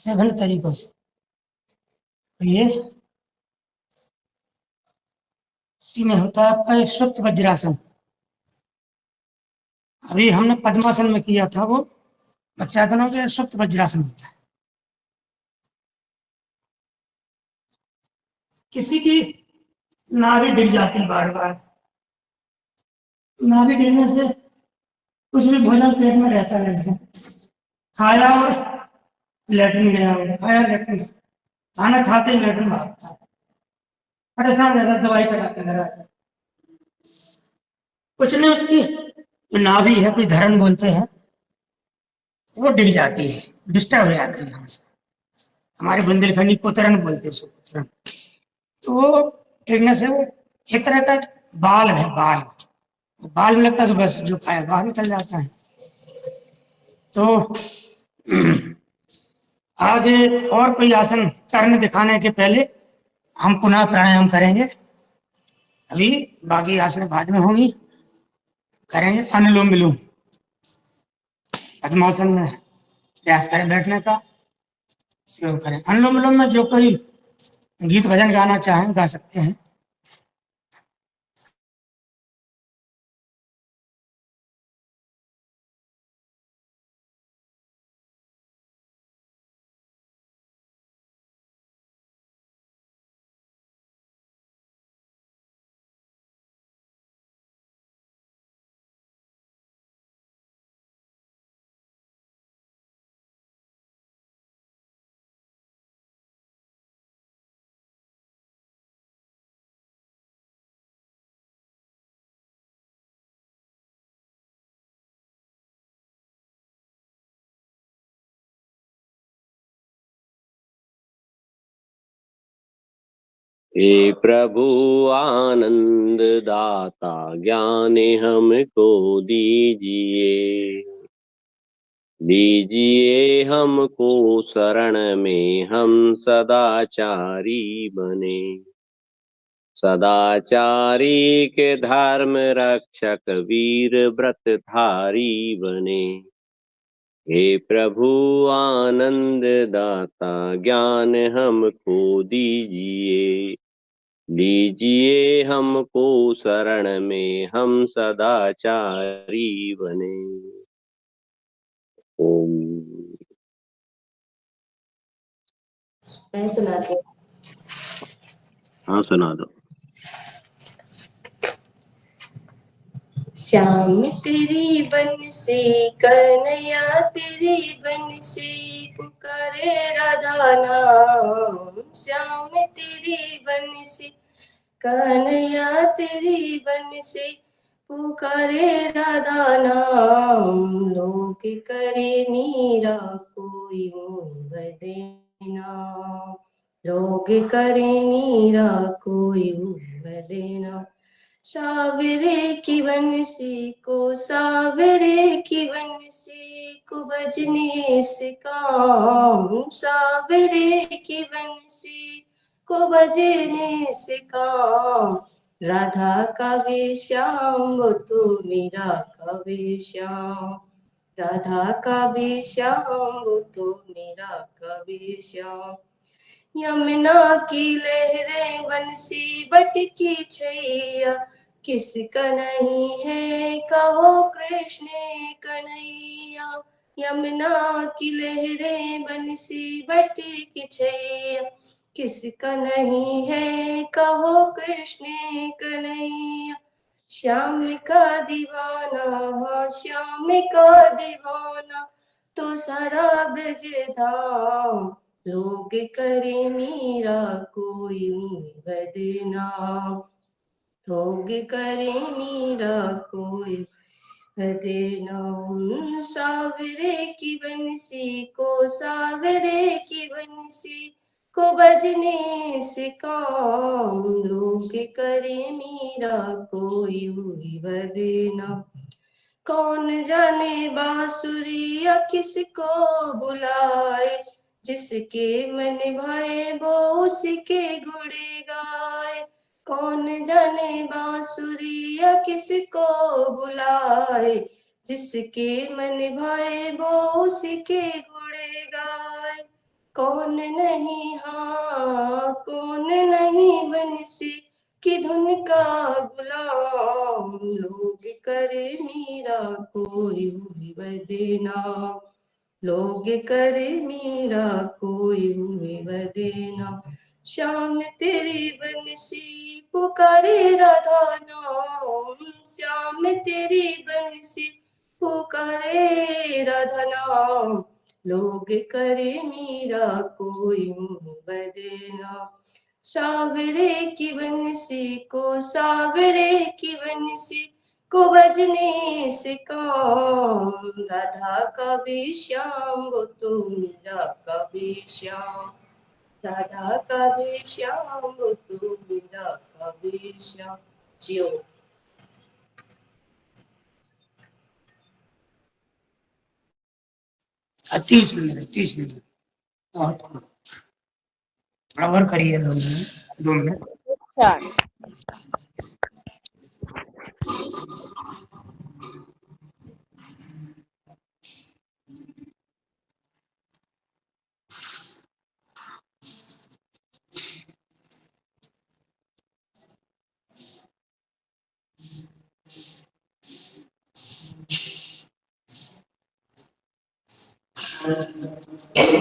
विभिन्न तरीकों से। तो ये इसी में होता है आपका एक सुप्त वज्रासन। अभी हमने पद्मासन में किया था, वो मत्स्यासनों के सुप्त वज्रासन होता है। किसी की नाभि डिग जाती है बार बार, नाभि डिगने से कुछ भी भोजन पेट में रहता नहीं है, खाया और लेटरिन गया हो, खाया लेटरिन, खाना खाते ही लेटरिन भागता है, परेशान रहता है, दवाई कराते घर आते। कुछ नहीं, उसकी जो नाभि है, कोई धरण बोलते हैं, वो डिग जाती है, डिस्टर्ब हो जाती है यहाँ से। हमारे बुंदेलखंडी पुतरन बोलते हैं उसको, पुतरन। तो वो डिगने से वो एक तरह का बाल है, बाल, वो बाल में लगता है तो बस जो खाया बाहर निकल जाता है। तो आगे और कोई आसन करने दिखाने के पहले हम पुनः प्राणायाम करेंगे। अभी बाकी आसन बाद में होंगी, करेंगे अनुलोम विलोम। पद्मासन में प्रयास करें बैठने का, इसको करें। अनुलोम विलोम में जो कोई गीत भजन गाना चाहें गा सकते हैं। हे प्रभु आनंद दाता ज्ञान हमको दीजिए, दीजिए हमको शरण में हम सदाचारी बने, सदाचारी के धर्म रक्षक वीर व्रतधारी बने। हे प्रभु आनंद दाता ज्ञान हमको दीजिए, लीजिए हमको शरण में हम सदाचारी बने। ओम। मैं सुनाती हूँ। हाँ सुना दो। श्याम तेरी बंसी कन्हैया तेरी बंसी पुकारे राधा नाम, श्याम तेरी बंसी कन्हैया तेरी बंसी पुकारे राधा नाम, लोग करे मीरा कोई मोह देना, लोग करे मीरा कोई मोह देना। सावरे की बंसी को, सावरे की बंसी को बजने से काम, सावरे की बंसी को बजने से काम, राधा का भी श्याम वो तो मीरा का भी श्याम, राधा का भी श्याम वो तो मीरा का भी श्याम। यमुना की लहरें बंसी बटकी छैया, किसका नहीं है कहो कृष्ण कन्हैया, यमुना की लहरें बंसी बटकी छैया, किसका नहीं है कहो कृष्ण कन्हैया। श्याम का दीवाना, हाँ श्याम का दीवाना तो सारा ब्रज धाम, लोग करे मीरा कोई बदनाम, लोग करे मीरा कोई बदनाम। सावरे की बंसी को, सावरे की बंसी को बजने से काम, लोग करे मीरा कोई बदनाम। कौन जाने बांसुरिया किसको बुलाए, जिसके मन भाए वो उसके गुणे गाए, कौन जाने बांसुरिया किसको बुलाए, जिसके मन भाए वो उसके गुणे गाए। कौन नहीं, हाँ कौन नहीं बंसी की धुन का गुलाम, लोग करे मीरा कोई हुई बदनाम, लोग करे मीरा कोई हुई बदनाम। श्याम तेरी बंसी पुकारे राधा नाम, श्याम तेरी बंसी पुकारे राधा नाम, लोग करे मीरा कोई बदनाम। सावरे की बंसी को, सावरे की बंसी को बजने से काम, राधा का भी श्याम वो तो मीरा का भी श्याम, राधा का भी श्याम वो तो मीरा का भी श्याम। जियो। अति सुंदर, अति सुंदर, बहुत खूब। और करिए लोग 2 मिनट।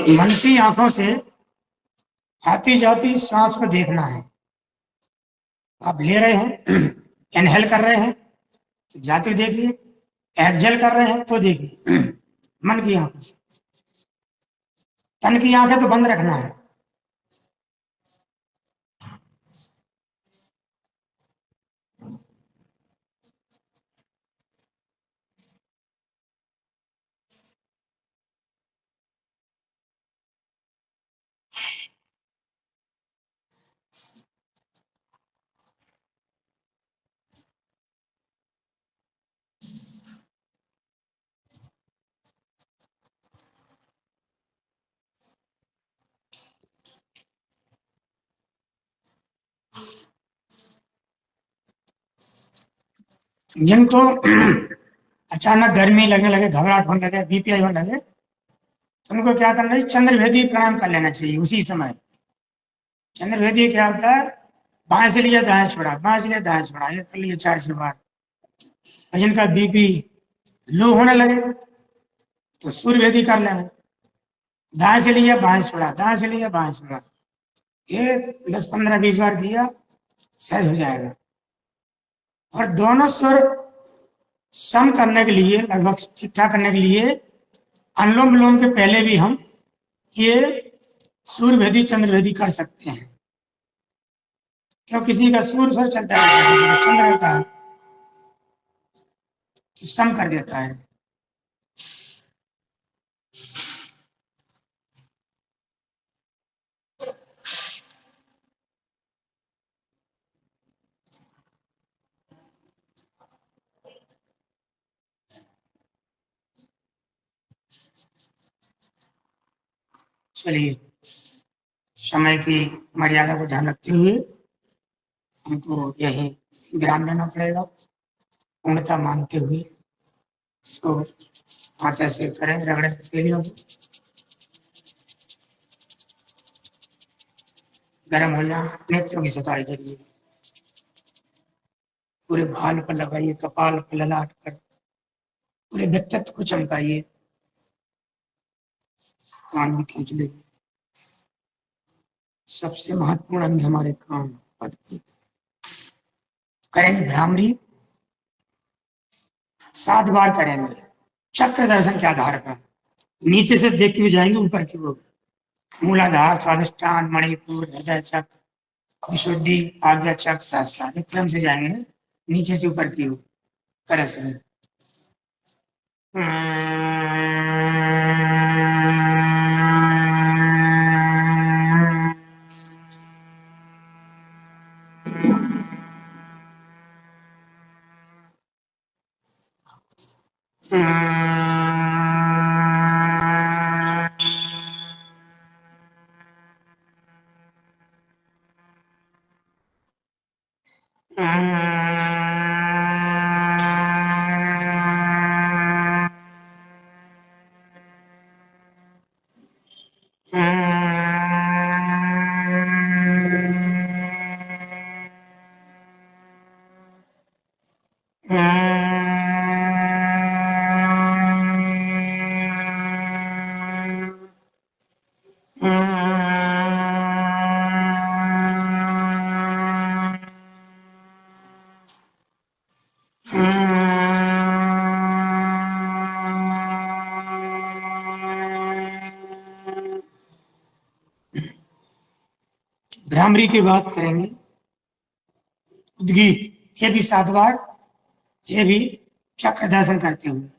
मन की आंखों से आती जाती सांस को देखना है। आप ले रहे हैं, इनहेल कर रहे हैं तो जाते देखिए, एक्सहेल कर रहे हैं तो देखिए। मन की आंखों से, तन की आंखें तो बंद रखना है। जिनको अचानक गर्मी लगने लगे, घबराहट होने लगे, बीपीआई होने लगे, तो उनको क्या करना चाहिए? चंद्रभेदी प्राणायाम कर लेना चाहिए उसी समय। चंद्रभेदी क्या होता है? बाएं से लिया दाएं छोड़ा, बाएं से लिया दाएं छोड़ा, ये कर लिए 4 बार। और जिनका बीपी लो होने लगे तो सूर्यभेदी कर लेंगे। दाएं से लिया बाएं छोड़ा, दाएं से लिया बाएं छोड़ा, ये 10-15-20 बार किया, सहज हो जाएगा। और दोनों सुर सम करने के लिए, लगभग ठीक ठाक करने के लिए, अनुलोम विलोम के पहले भी हम ये सूर्यभेदी चंद्रभेदी कर सकते हैं। क्यों? किसी का सूर्य स्वर चलता रहता है, किसी का चंद्र रहता है, तो सम कर देता है। चलिए, समय की मर्यादा को ध्यान रखते हुए हमको यही विराम देना पड़ेगा। पूर्णता मानते हुए इसको हाथ ऐसे करें, रगड़े से गर्म हो जाए, नेत्रों की सफाई करिए, पूरे भाल पर लगाइए, कपाल पर, ललाट पर, पूरे व्यक्तित्व को चमकाइए, कान भी खींच लीजिए। सबसे महत्वपूर्ण अंग हमारे कान, अद्भुत। करेंगे भ्रामरी, 7 बार करेंगे चक्र दर्शन के आधार पर। नीचे से देखते हुए जाएंगे ऊपर की ओर। मूलाधार, स्वादिष्टान, मणिपुर, हृदय चक्र, विशुद्धि, आज्ञा चक्र, सहस्रार, एक क्रम से जाएंगे नीचे से ऊपर की ओर। करें से भ्रामरी की बात करेंगे। उद्गीत, ये भी 7 बार, ये भी चक्र दर्शन करते हुए।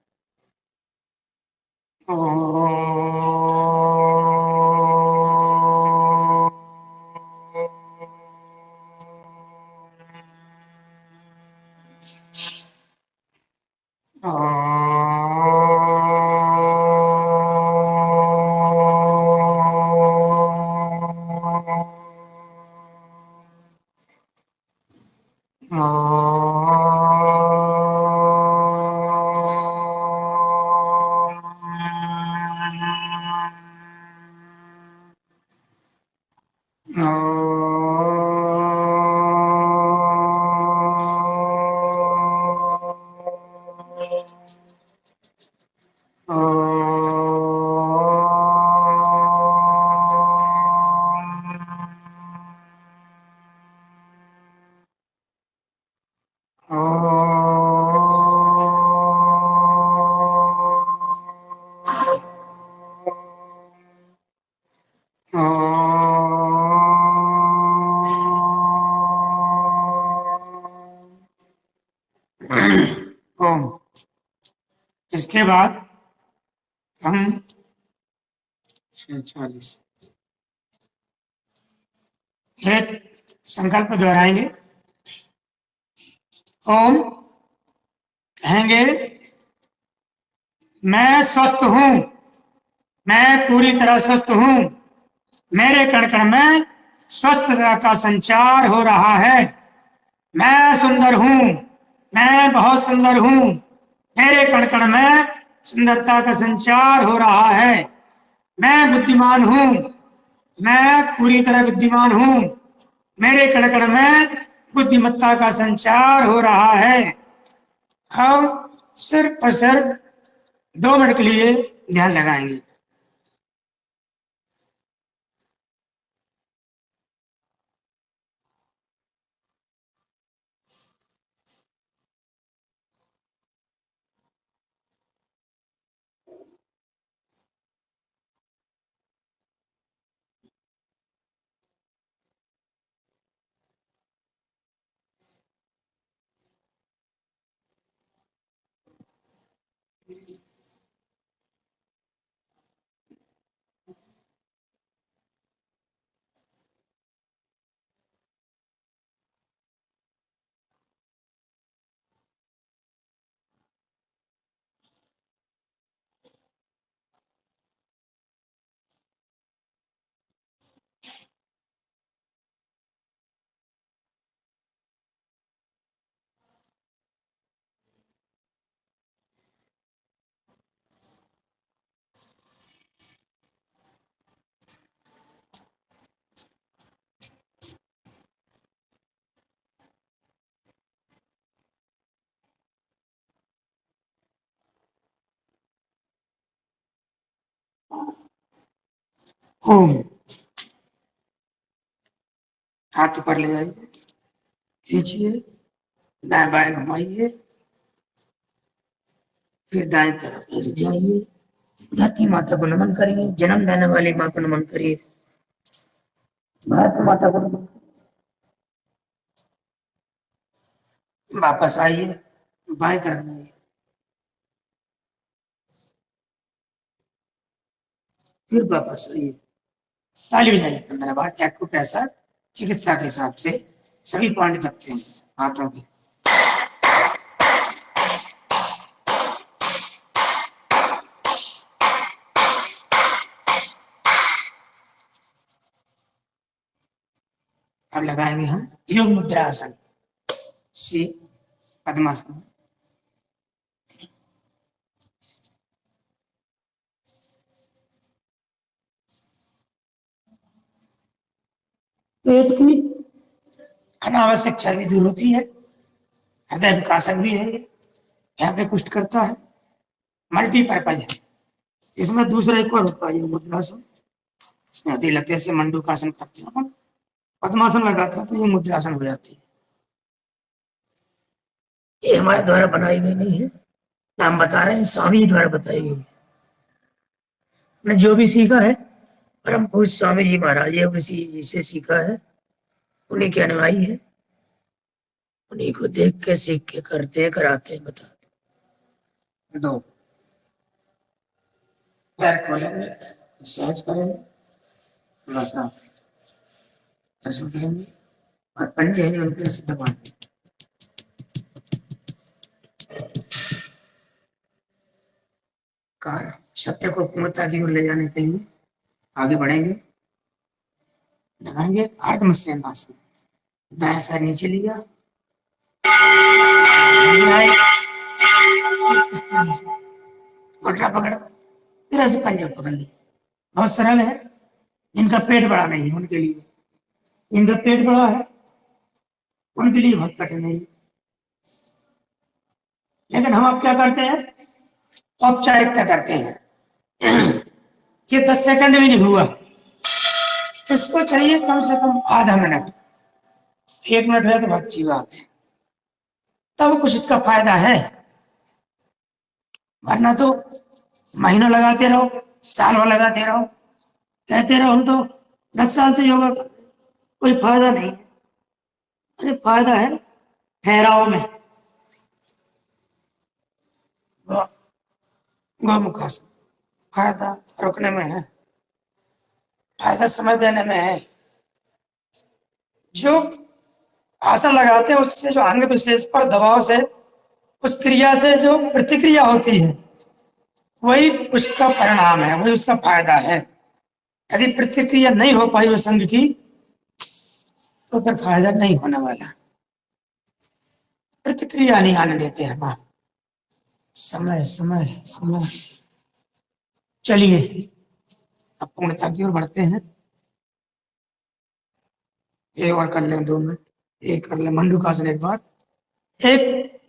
ओम। इसके बाद हम 46 एक संकल्प दोहराएंगे। ओम कहेंगे, मैं स्वस्थ हूं, मैं पूरी तरह स्वस्थ हूं, मेरे कण कण में स्वस्थता का संचार हो रहा है, मैं सुंदर हूं, मैं बहुत सुंदर हूं, मेरे कण कण में सुंदरता का संचार हो रहा है। मैं बुद्धिमान हूं, मैं पूरी तरह बुद्धिमान हूं, मेरे कण कण में बुद्धिमत्ता का संचार हो रहा है। अब सिर्फ और सिर्फ 2 मिनट के लिए ध्यान लगाएंगे। ओम। हाथ ऊपर ले जाइए, खींचिए, दाएं बाएं घुमाइए, फिर दाएं तरफ ले जाइए। धरती माता को नमन करिए, जन्म देने वाली माँ को नमन करिए, भारत माता को नमन। वापस आइए, बाएं तरफ आइए, फिर वापस आइए। ताली बजाइए 15 बार। टैकू ऐसा चिकित्सा के हिसाब से सभी पॉइंट दबते हैं हाथों के। अब लगाएंगे हम योग मुद्रा आसन से पद्मासन। पेट की अनावश्यक चर्बी दूर होती है, हृदय विकासक भी है, यहाँ पे कुष्ठ करता है, मल्टीपर्पज है। इसमें दूसरा एक और होता है मुद्रासन, इसमें हड्डी लगते से मंडूकासन करते हैं अपन, पद्मासन लगाता है तो ये मुद्रासन हो जाती है। ये हमारे द्वारा बनाई हुई नहीं है, हम बता रहे हैं, स्वामी द्वारा बताई गई। हमने जो भी सीखा है परम पूज्य स्वामी जी महाराज जी से सीखा है, उन्हीं के अनुयायी है, उन्हीं को देख के सीख के करते कराते बताते। 2 पैर खोलेंगे, सहज करेंगे, थोड़ा सा दर्शन करेंगे और पंजे हैं उनके से दबाएंगे। कार सत्य को पूर्णता की ओर ले जाने के लिए आगे बढ़ेंगे। लगाएंगे अर्धमत्स्येंद्रासन, दाएं पैर नीचे लिया, घुटना पकड़, फिर ऐसे पंजा पकड़ लिया। बहुत सरल है, जिनका पेट बड़ा नहीं है उनके लिए, जिनका पेट बड़ा है उनके लिए बहुत कठिन है। लेकिन हम अब क्या करते हैं, औपचारिकता करते हैं। ये 10 सेकंड भी नहीं हुआ, इसको चाहिए कम से कम आधा मिनट। 1 मिनट है तो बहुत अच्छी बात है, तब कुछ इसका फायदा है, वरना तो महीनों लगाते रहो, साल भर लगाते रहो, कहते रहो हम तो 10 साल से योगा करते, कोई फायदा नहीं। अरे फायदा है ठहराव में। गोमुखासन फायदा रोकने में है, फायदा समझ देने में है। जो आसन लगाते हैं उससे जो अंग विशेष पर दबाव से, उस क्रिया से जो प्रतिक्रिया होती है, वही उसका परिणाम है, वही उसका फायदा है। यदि प्रतिक्रिया नहीं हो पाई उस अंग की तो फिर फायदा नहीं होने वाला। प्रतिक्रिया नहीं आने देते हमारा। समय समय समय। चलिए अब पूर्णता की ओर बढ़ते हैं। एक और कर लें, 2 मिनट एक कर लें मंडूकासन एक बार, एक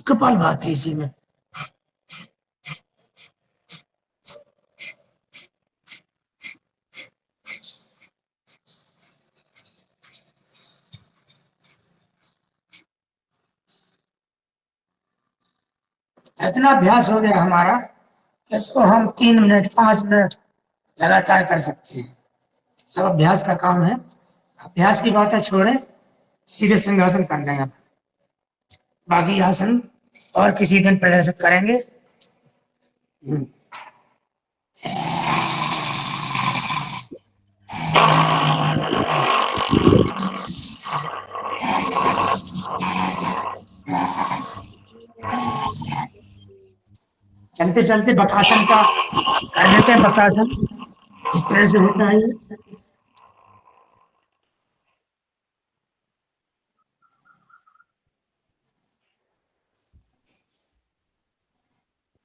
कपालभाति इसी में। इतना अभ्यास हो गया हमारा कि इसको हम 3 मिनट 5 मिनट लगातार कर सकते हैं। सब अभ्यास का काम है। अभ्यास की बातें छोड़ें, सीधे सिंहासन कर लेंगे। बाकी आसन और किसी दिन प्रदर्शित करेंगे। चलते चलते बकासन का कर लेते हैं। बकासन इस तरह से होता है।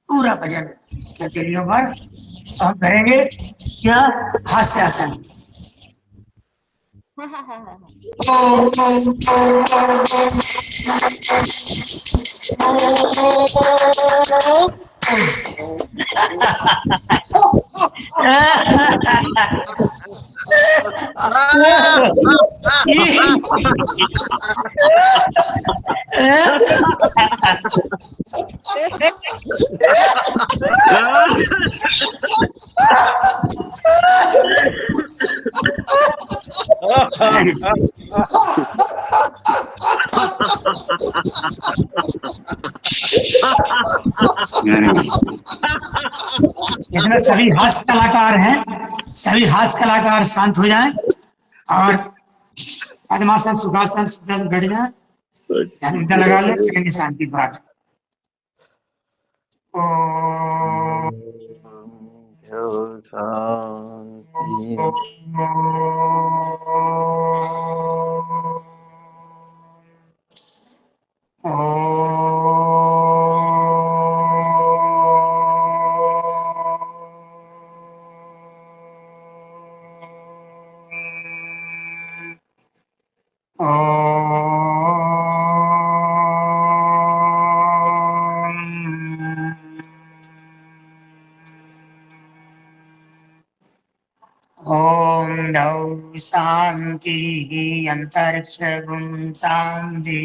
पूरा भजन कहते हैं बार तो हम करेंगे क्या, हास्यासन। इसमें सभी हास्य कलाकार हैं, सभी हास्य कलाकार शांत हो जाएं और पद्मासन सुखासन सिद्धासन बैठ जाए, मुद्दा लगा ले, चलेंगे शांति पाठ। ओम द्यौ शांति अंतरिक्ष गुण शांति।